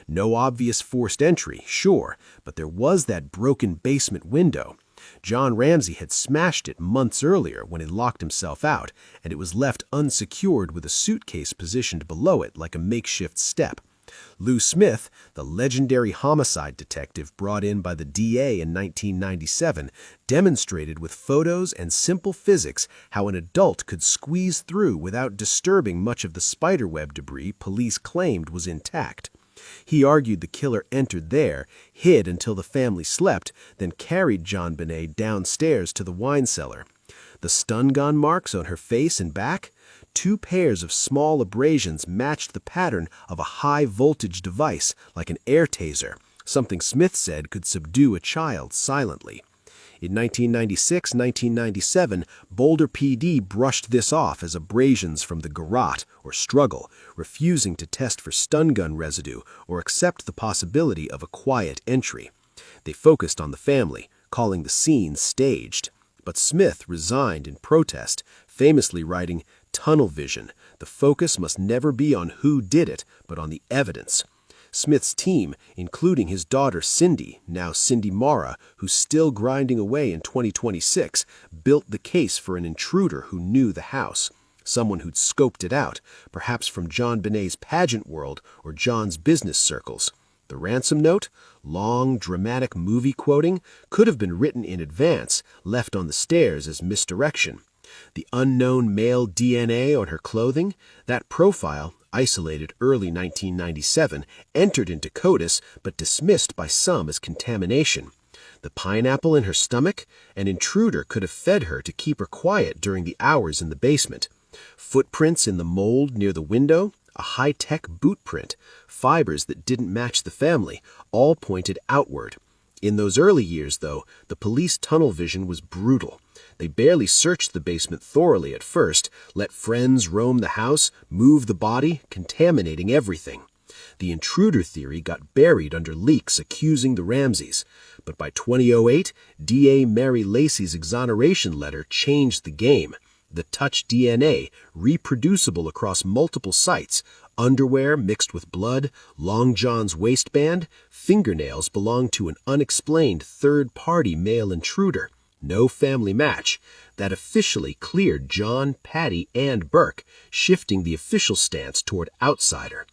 No obvious forced entry, sure, but there was that broken basement window. John Ramsey had smashed it months earlier when he locked himself out, and it was left unsecured with a suitcase positioned below it like a makeshift step. Lou Smith, the legendary homicide detective brought in by the DA in 1997, demonstrated with photos and simple physics how an adult could squeeze through without disturbing much of the spiderweb debris police claimed was intact. He argued the killer entered there, hid until the family slept, then carried JonBenét downstairs to the wine cellar. The stun gun marks on her face and back? 2 pairs of small abrasions matched the pattern of a high-voltage device, like an air taser, something Smith said could subdue a child silently. In 1996-1997, Boulder PD brushed this off as abrasions from the garrote or struggle, refusing to test for stun gun residue or accept the possibility of a quiet entry. They focused on the family, calling the scene staged. But Smith resigned in protest, famously writing, "Tunnel vision. The focus must never be on who did it, but on the evidence." Smith's team, including his daughter Cindy, now Cindy Mara, who's still grinding away in 2026, built the case for an intruder who knew the house, someone who'd scoped it out, perhaps from JonBenét's pageant world or John's business circles. The ransom note, long, dramatic movie quoting, could have been written in advance, left on the stairs as misdirection. The unknown male DNA on her clothing, that profile, isolated early 1997, entered into CODIS but dismissed by some as contamination. The pineapple in her stomach, an intruder could have fed her to keep her quiet during the hours in the basement. Footprints in the mold near the window, a high-tech boot print, fibers that didn't match the family, all pointed outward. In those early years, though, the police tunnel vision was brutal. They barely searched the basement thoroughly at first, let friends roam the house, move the body, contaminating everything. The intruder theory got buried under leaks accusing the Ramseys. But by 2008, DA Mary Lacey's exoneration letter changed the game. The touch DNA, reproducible across multiple sites, underwear mixed with blood, Long John's waistband, fingernails belonged to an unexplained third-party male intruder. No family match. That officially cleared John, Patty, and Burke, shifting the official stance toward outsider.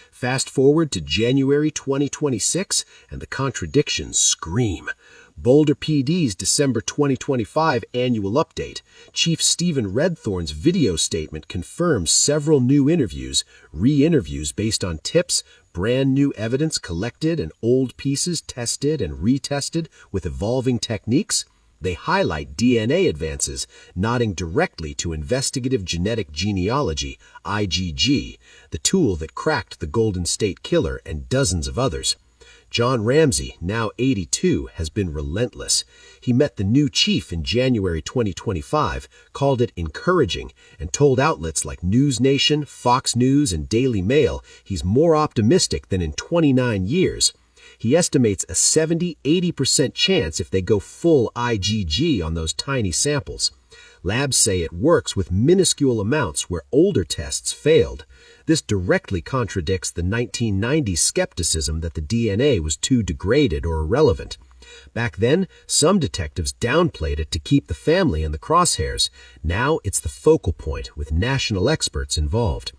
Fast forward to January 2026, and the contradictions scream. Boulder PD's December 2025 annual update. Chief Stephen Redthorn's video statement confirms several new interviews, re-interviews based on tips, brand new evidence collected, and old pieces tested and retested with evolving techniques. They highlight DNA advances, nodding directly to investigative genetic genealogy, IgG, the tool that cracked the Golden State Killer and dozens of others. John Ramsey, now 82, has been relentless. He met the new chief in January 2025, called it encouraging, and told outlets like News Nation, Fox News, and Daily Mail he's more optimistic than in 29 years. He estimates a 70–80% chance if they go full IgG on those tiny samples. Labs say it works with minuscule amounts where older tests failed. This directly contradicts the 1990s skepticism that the DNA was too degraded or irrelevant. Back then, some detectives downplayed it to keep the family in the crosshairs. Now it's the focal point, with national experts involved.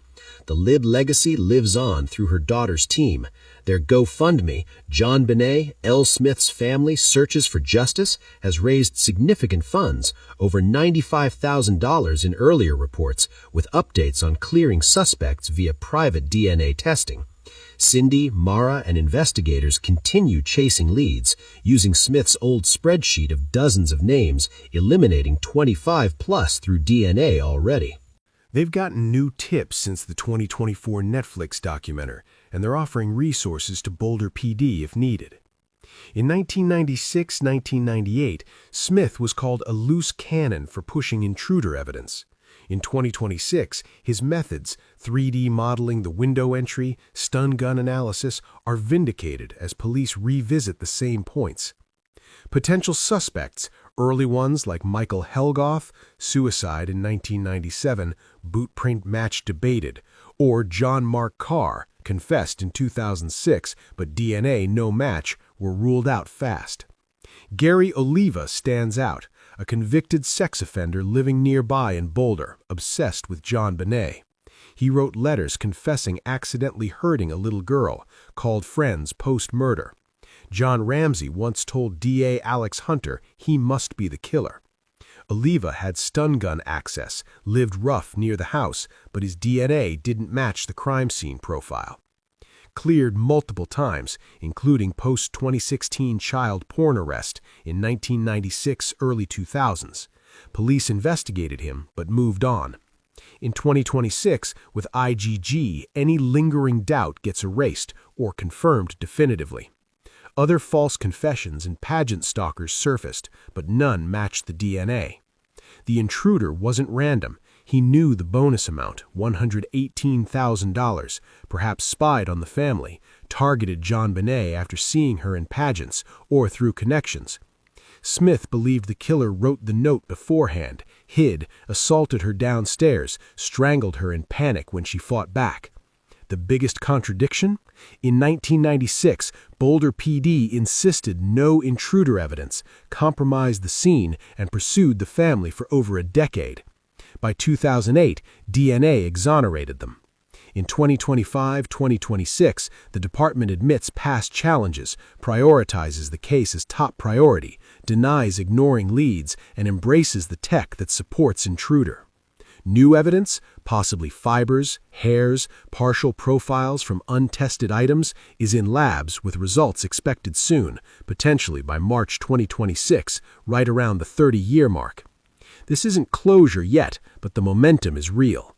The Lib legacy lives on through her daughter's team. Their GoFundMe, JonBenét L. Smith's Family Searches for Justice, has raised significant funds, over $95,000 in earlier reports, with updates on clearing suspects via private DNA testing. Cindy, Mara, and investigators continue chasing leads, using Smith's old spreadsheet of dozens of names, eliminating 25+ through DNA already. They've gotten new tips since the 2024 Netflix documentary, and they're offering resources to Boulder PD if needed. In 1996–1998, Smith was called a loose cannon for pushing intruder evidence. In 2026, his methods, 3D modeling the window entry, stun gun analysis, are vindicated as police revisit the same points. Potential suspects, early ones like Michael Helgoff, suicide in 1997, boot print match debated, or John Mark Carr, confessed in 2006, but DNA no match, were ruled out fast. Gary Oliva stands out, a convicted sex offender living nearby in Boulder, obsessed with JonBenét. He wrote letters confessing accidentally hurting a little girl, called friends post-murder. John Ramsey once told DA Alex Hunter he must be the killer. Oliva had stun gun access, lived rough near the house, but his DNA didn't match the crime scene profile. Cleared multiple times, including post-2016 child porn arrest in 1996, early 2000s. Police investigated him, but moved on. In 2026, with IgG, any lingering doubt gets erased or confirmed definitively. Other false confessions and pageant stalkers surfaced, but none matched the DNA. The intruder wasn't random. He knew the bonus amount, $118,000, perhaps spied on the family, targeted JonBenét after seeing her in pageants or through connections. Smith believed the killer wrote the note beforehand, hid, assaulted her downstairs, strangled her in panic when she fought back. The biggest contradiction? In 1996, Boulder PD insisted no intruder evidence, compromised the scene, and pursued the family for over a decade. By 2008, DNA exonerated them. In 2025–2026, the department admits past challenges, prioritizes the case as top priority, denies ignoring leads, and embraces the tech that supports intruder. New evidence, possibly fibers, hairs, partial profiles from untested items, is in labs with results expected soon, potentially by March 2026, right around the 30-year mark. This isn't closure yet, but the momentum is real.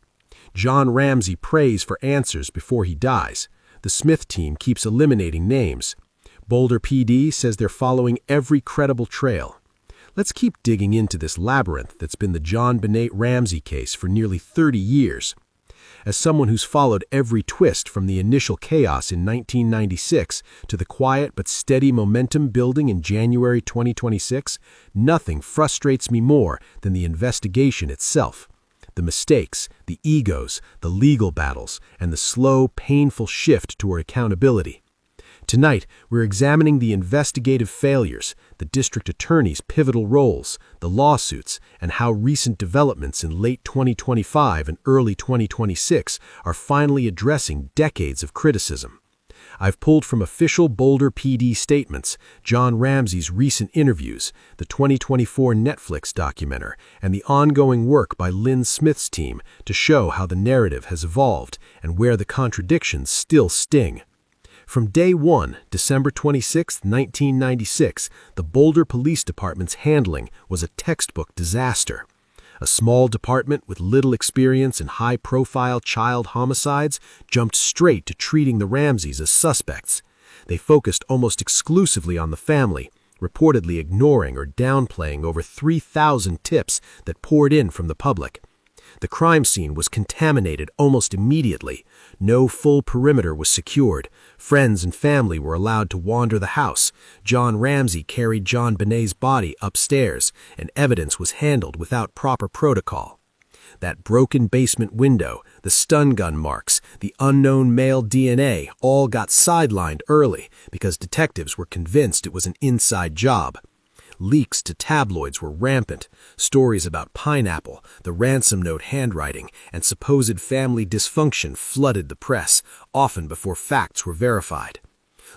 John Ramsey prays for answers before he dies. The Smith team keeps eliminating names. Boulder PD says they're following every credible trail. Let's keep digging into this labyrinth that's been the JonBenét Ramsey case for nearly 30 years. As someone who's followed every twist from the initial chaos in 1996 to the quiet but steady momentum building in January 2026, nothing frustrates me more than the investigation itself. The mistakes, the egos, the legal battles, and the slow, painful shift toward accountability. Tonight, we're examining the investigative failures, the district attorney's pivotal roles, the lawsuits, and how recent developments in late 2025 and early 2026 are finally addressing decades of criticism. I've pulled from official Boulder PD statements, John Ramsey's recent interviews, the 2024 Netflix documentary, and the ongoing work by Lynn Smith's team to show how the narrative has evolved and where the contradictions still sting. From day one, December 26, 1996, the Boulder Police Department's handling was a textbook disaster. A small department with little experience in high-profile child homicides jumped straight to treating the Ramseys as suspects. They focused almost exclusively on the family, reportedly ignoring or downplaying over 3,000 tips that poured in from the public. The crime scene was contaminated almost immediately. No full perimeter was secured. Friends and family were allowed to wander the house. John Ramsey carried JonBenét's body upstairs, and evidence was handled without proper protocol. That broken basement window, the stun gun marks, the unknown male DNA all got sidelined early because detectives were convinced it was an inside job. Leaks to tabloids were rampant. Stories about Pineapple, the ransom note handwriting, and supposed family dysfunction flooded the press, often before facts were verified.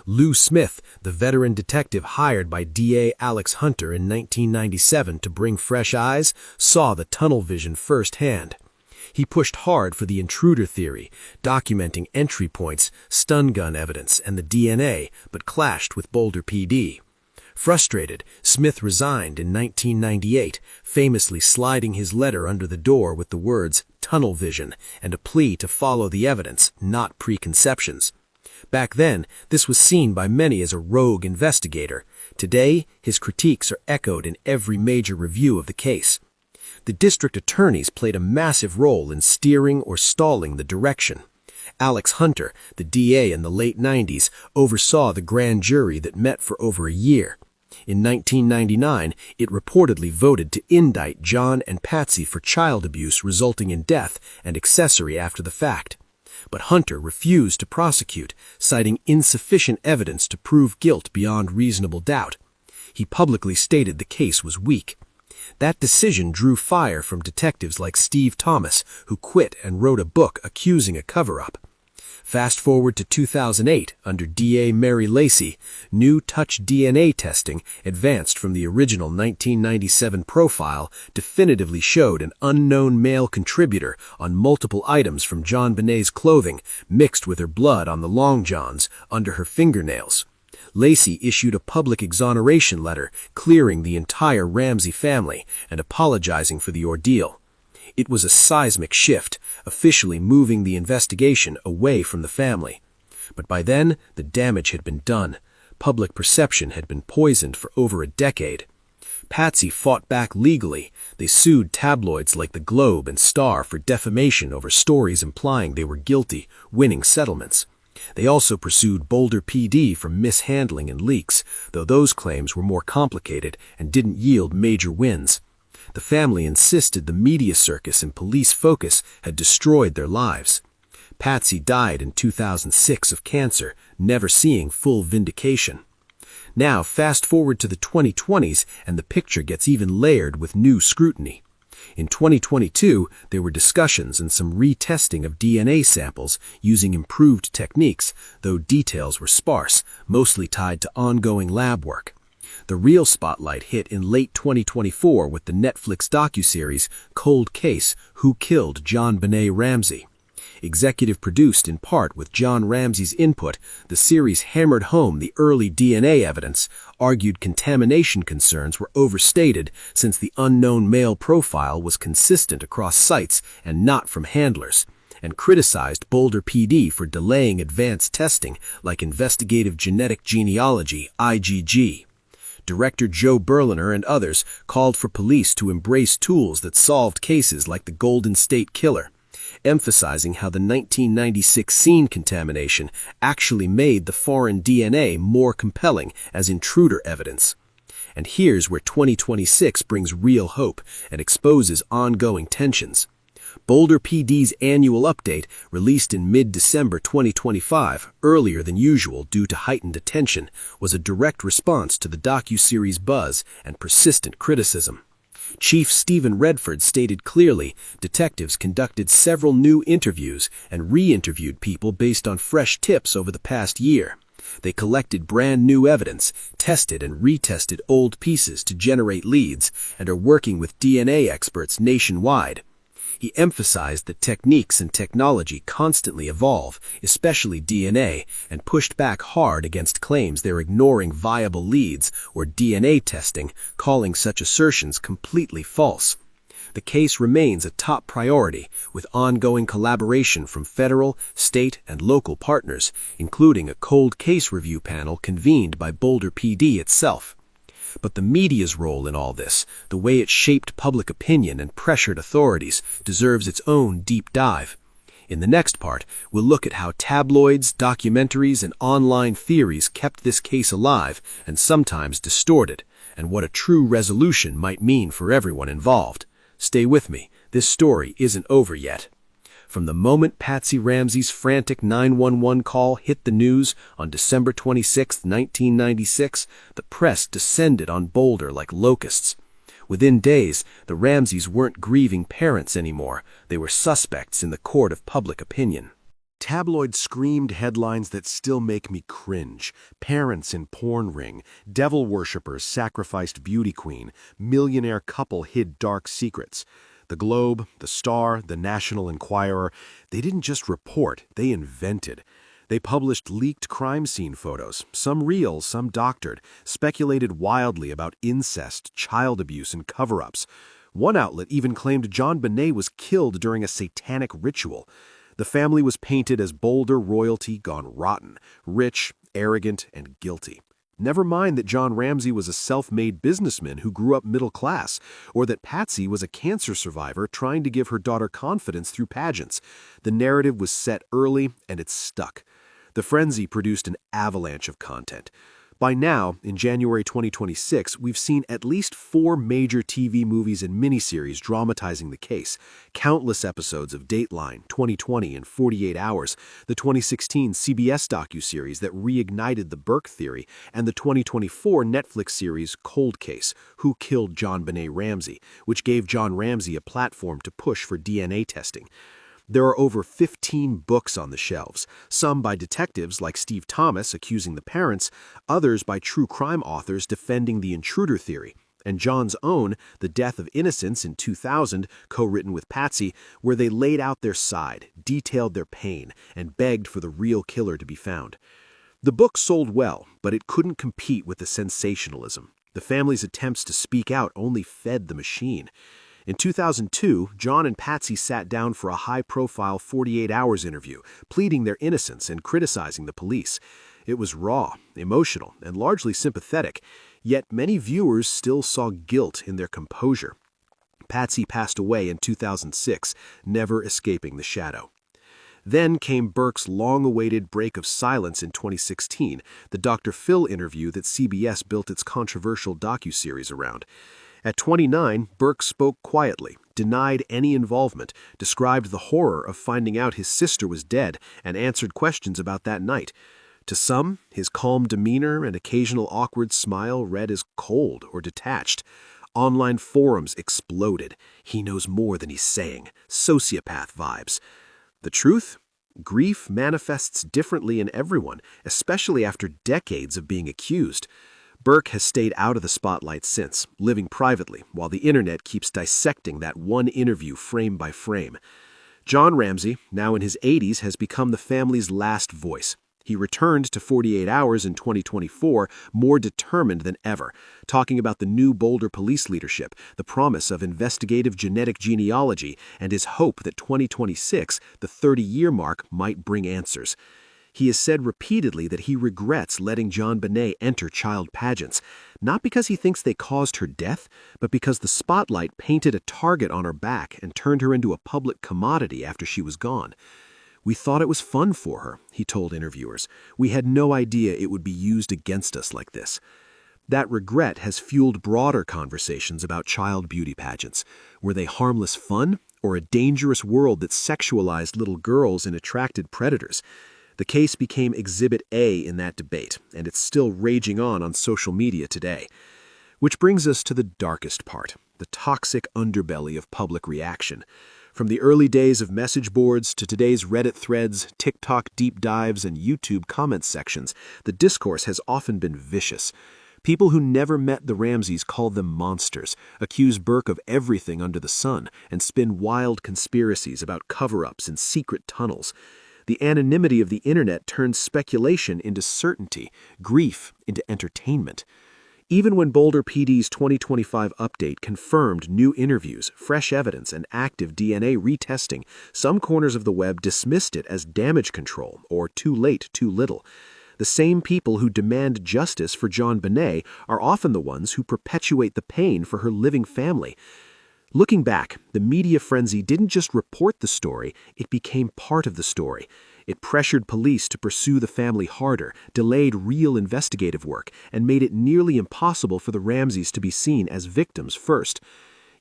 Lou Smith, the veteran detective hired by DA Alex Hunter in 1997 to bring fresh eyes, saw the tunnel vision firsthand. He pushed hard for the intruder theory, documenting entry points, stun gun evidence, and the DNA, but clashed with Boulder PD. Frustrated, Smith resigned in 1998, famously sliding his letter under the door with the words "tunnel vision" and a plea to follow the evidence, not preconceptions. Back then, this was seen by many as a rogue investigator. Today, his critiques are echoed in every major review of the case. The district attorneys played a massive role in steering or stalling the direction. Alex Hunter, the DA in the late 90s, oversaw the grand jury that met for over a year. In 1999, it reportedly voted to indict John and Patsy for child abuse resulting in death and accessory after the fact. But Hunter refused to prosecute, citing insufficient evidence to prove guilt beyond reasonable doubt. He publicly stated the case was weak. That decision drew fire from detectives like Steve Thomas, who quit and wrote a book accusing a cover-up. Fast forward to 2008, under DA Mary Lacey, new touch DNA testing, advanced from the original 1997 profile, definitively showed an unknown male contributor on multiple items from JonBenét's clothing, mixed with her blood on the long johns, under her fingernails. Lacey issued a public exoneration letter clearing the entire Ramsey family and apologizing for the ordeal. It was a seismic shift, officially moving the investigation away from the family. But by then, the damage had been done. Public perception had been poisoned for over a decade. Patsy fought back legally. They sued tabloids like the Globe and Star for defamation over stories implying they were guilty, winning settlements. They also pursued Boulder PD for mishandling and leaks, though those claims were more complicated and didn't yield major wins. The family insisted the media circus and police focus had destroyed their lives. Patsy died in 2006 of cancer, never seeing full vindication. Now fast forward to the 2020s and the picture gets even layered with new scrutiny. In 2022, there were discussions and some retesting of DNA samples using improved techniques, though details were sparse, mostly tied to ongoing lab work. The real spotlight hit in late 2024 with the Netflix docuseries Cold Case: Who Killed JonBenét Ramsey. Executive produced in part with John Ramsey's input, the series hammered home the early DNA evidence, argued contamination concerns were overstated since the unknown male profile was consistent across sites and not from handlers, and criticized Boulder PD for delaying advanced testing like investigative genetic genealogy, IgG. Director Joe Berliner and others called for police to embrace tools that solved cases like the Golden State Killer. emphasizing how the 1996 scene contamination actually made the foreign DNA more compelling as intruder evidence. And here's where 2026 brings real hope and exposes ongoing tensions. Boulder PD's annual update, released in mid-December 2025, earlier than usual due to heightened attention, was a direct response to the docuseries buzz and persistent criticism. Chief Stephen Redford stated clearly detectives conducted several new interviews and re-interviewed people based on fresh tips over the past year. They collected brand new evidence, tested and retested old pieces to generate leads, and are working with DNA experts nationwide. He emphasized that techniques and technology constantly evolve, especially DNA, and pushed back hard against claims they're ignoring viable leads or DNA testing, calling such assertions completely false. The case remains a top priority, with ongoing collaboration from federal, state, and local partners, including a cold case review panel convened by Boulder PD itself. But the media's role in all this, the way it shaped public opinion and pressured authorities, deserves its own deep dive. In the next part, we'll look at how tabloids, documentaries, and online theories kept this case alive and sometimes distorted, and what a true resolution might mean for everyone involved. Stay with me, this story isn't over yet. From the moment Patsy Ramsey's frantic 911 call hit the news on December 26, 1996, the press descended on Boulder like locusts. Within days, the Ramseys weren't grieving parents anymore. They were suspects in the court of public opinion. Tabloids screamed headlines that still make me cringe. Parents in porn ring, devil worshippers sacrificed beauty queen, millionaire couple hid dark secrets. The Globe, the Star, the National Enquirer, they didn't just report, they invented. They published leaked crime scene photos, some real, some doctored, speculated wildly about incest, child abuse, and cover-ups. One outlet even claimed JonBenét was killed during a satanic ritual. The family was painted as Boulder royalty gone rotten, rich, arrogant, and guilty. Never mind that John Ramsey was a self-made businessman who grew up middle class, or that Patsy was a cancer survivor trying to give her daughter confidence through pageants. The narrative was set early, and it stuck. The frenzy produced an avalanche of content. By now, in January 2026, we've seen at least 4 major TV movies and miniseries dramatizing the case, countless episodes of Dateline, 2020, and 48 Hours, the 2016 CBS docuseries that reignited the Burke theory, and the 2024 Netflix series Cold Case, Who Killed JonBenét Ramsey, which gave John Ramsey a platform to push for DNA testing. There are over 15 books on the shelves, some by detectives like Steve Thomas accusing the parents, others by true crime authors defending the intruder theory, and John's own The Death of Innocence in 2000, co-written with Patsy, where they laid out their side, detailed their pain, and begged for the real killer to be found. The book sold well, but it couldn't compete with the sensationalism. The family's attempts to speak out only fed the machine. In 2002, John and Patsy sat down for a high-profile 48 Hours interview, pleading their innocence and criticizing the police. It was raw, emotional, and largely sympathetic, yet many viewers still saw guilt in their composure. Patsy passed away in 2006, never escaping the shadow. Then came Burke's long-awaited break of silence in 2016, the Dr. Phil interview that CBS built its controversial docuseries around. At 29, Burke spoke quietly, denied any involvement, described the horror of finding out his sister was dead, and answered questions about that night. To some, his calm demeanor and occasional awkward smile read as cold or detached. Online forums exploded. He knows more than he's saying. Sociopath vibes. The truth? Grief manifests differently in everyone, especially after decades of being accused. Burke has stayed out of the spotlight since, living privately, while the internet keeps dissecting that one interview frame by frame. John Ramsey, now in his 80s, has become the family's last voice. He returned to 48 Hours in 2024, more determined than ever, talking about the new Boulder police leadership, the promise of investigative genetic genealogy, and his hope that 2026, the 30-year mark, might bring answers. He has said repeatedly that he regrets letting JonBenét enter child pageants, not because he thinks they caused her death, but because the spotlight painted a target on her back and turned her into a public commodity after she was gone. "We thought it was fun for her," he told interviewers. "We had no idea it would be used against us like this." That regret has fueled broader conversations about child beauty pageants. Were they harmless fun, or a dangerous world that sexualized little girls and attracted predators? The case became Exhibit A in that debate, and it's still raging on social media today. Which brings us to the darkest part, the toxic underbelly of public reaction. From the early days of message boards to today's Reddit threads, TikTok deep dives, and YouTube comment sections, the discourse has often been vicious. People who never met the Ramseys call them monsters, accuse Burke of everything under the sun, and spin wild conspiracies about cover-ups and secret tunnels. The anonymity of the internet turns speculation into certainty, grief into entertainment. Even when Boulder PD's 2025 update confirmed new interviews, fresh evidence, and active DNA retesting, some corners of the web dismissed it as damage control or too late, too little. The same people who demand justice for JonBenét are often the ones who perpetuate the pain for her living family. Looking back, the media frenzy didn't just report the story, it became part of the story. It pressured police to pursue the family harder, delayed real investigative work, and made it nearly impossible for the Ramseys to be seen as victims first.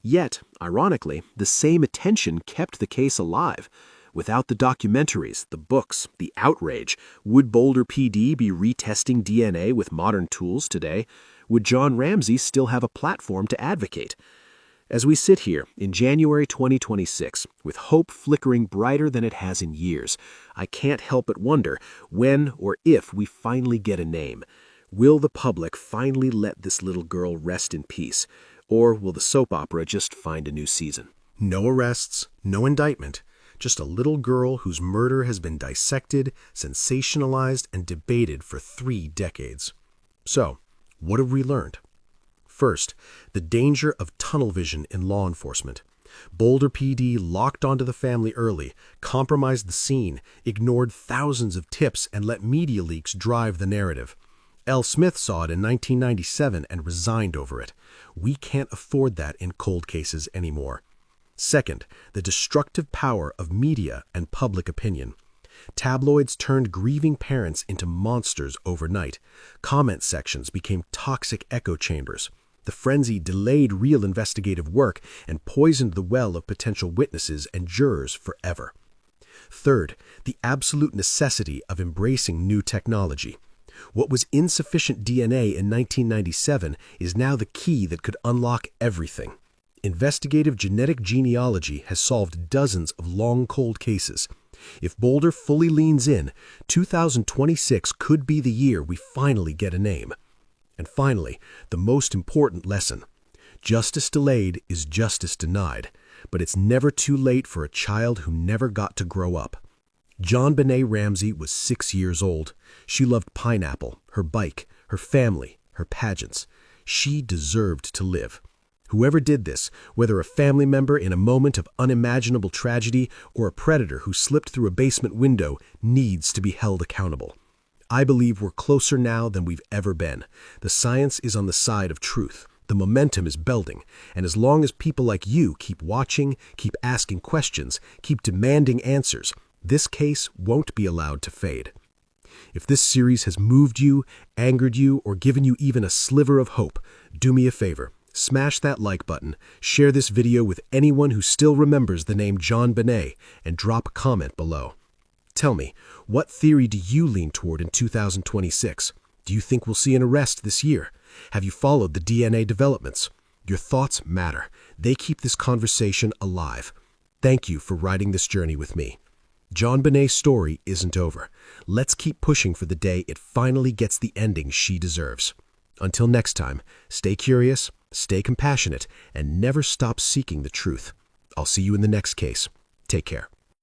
Yet, ironically, the same attention kept the case alive. Without the documentaries, the books, the outrage, would Boulder PD be retesting DNA with modern tools today? Would John Ramsey still have a platform to advocate? As we sit here in January 2026, with hope flickering brighter than it has in years, I can't help but wonder when or if we finally get a name. Will the public finally let this little girl rest in peace? Or will the soap opera just find a new season? No arrests, no indictment. Just a little girl whose murder has been dissected, sensationalized, and debated for 3 decades. So, what have we learned? First, the danger of tunnel vision in law enforcement. Boulder PD locked onto the family early, compromised the scene, ignored thousands of tips, and let media leaks drive the narrative. L. Smith saw it in 1997 and resigned over it. We can't afford that in cold cases anymore. Second, the destructive power of media and public opinion. Tabloids turned grieving parents into monsters overnight. Comment sections became toxic echo chambers. The frenzy delayed real investigative work and poisoned the well of potential witnesses and jurors forever. Third, the absolute necessity of embracing new technology. What was insufficient DNA in 1997 is now the key that could unlock everything. Investigative genetic genealogy has solved dozens of long cold cases. If Boulder fully leans in, 2026 could be the year we finally get a name. And finally, the most important lesson. Justice delayed is justice denied, but it's never too late for a child who never got to grow up. JonBenét Ramsey was 6 years old. She loved pineapple, her bike, her family, her pageants. She deserved to live. Whoever did this, whether a family member in a moment of unimaginable tragedy or a predator who slipped through a basement window, needs to be held accountable. I believe we're closer now than we've ever been. The science is on the side of truth. The momentum is building, and as long as people like you keep watching, keep asking questions, keep demanding answers, this case won't be allowed to fade. If this series has moved you, angered you, or given you even a sliver of hope, do me a favor. Smash that like button, share this video with anyone who still remembers the name JonBenét, and drop a comment below. Tell me, what theory do you lean toward in 2026? Do you think we'll see an arrest this year? Have you followed the DNA developments? Your thoughts matter. They keep this conversation alive. Thank you for riding this journey with me. JonBenét's story isn't over. Let's keep pushing for the day it finally gets the ending she deserves. Until next time, stay curious, stay compassionate, and never stop seeking the truth. I'll see you in the next case. Take care.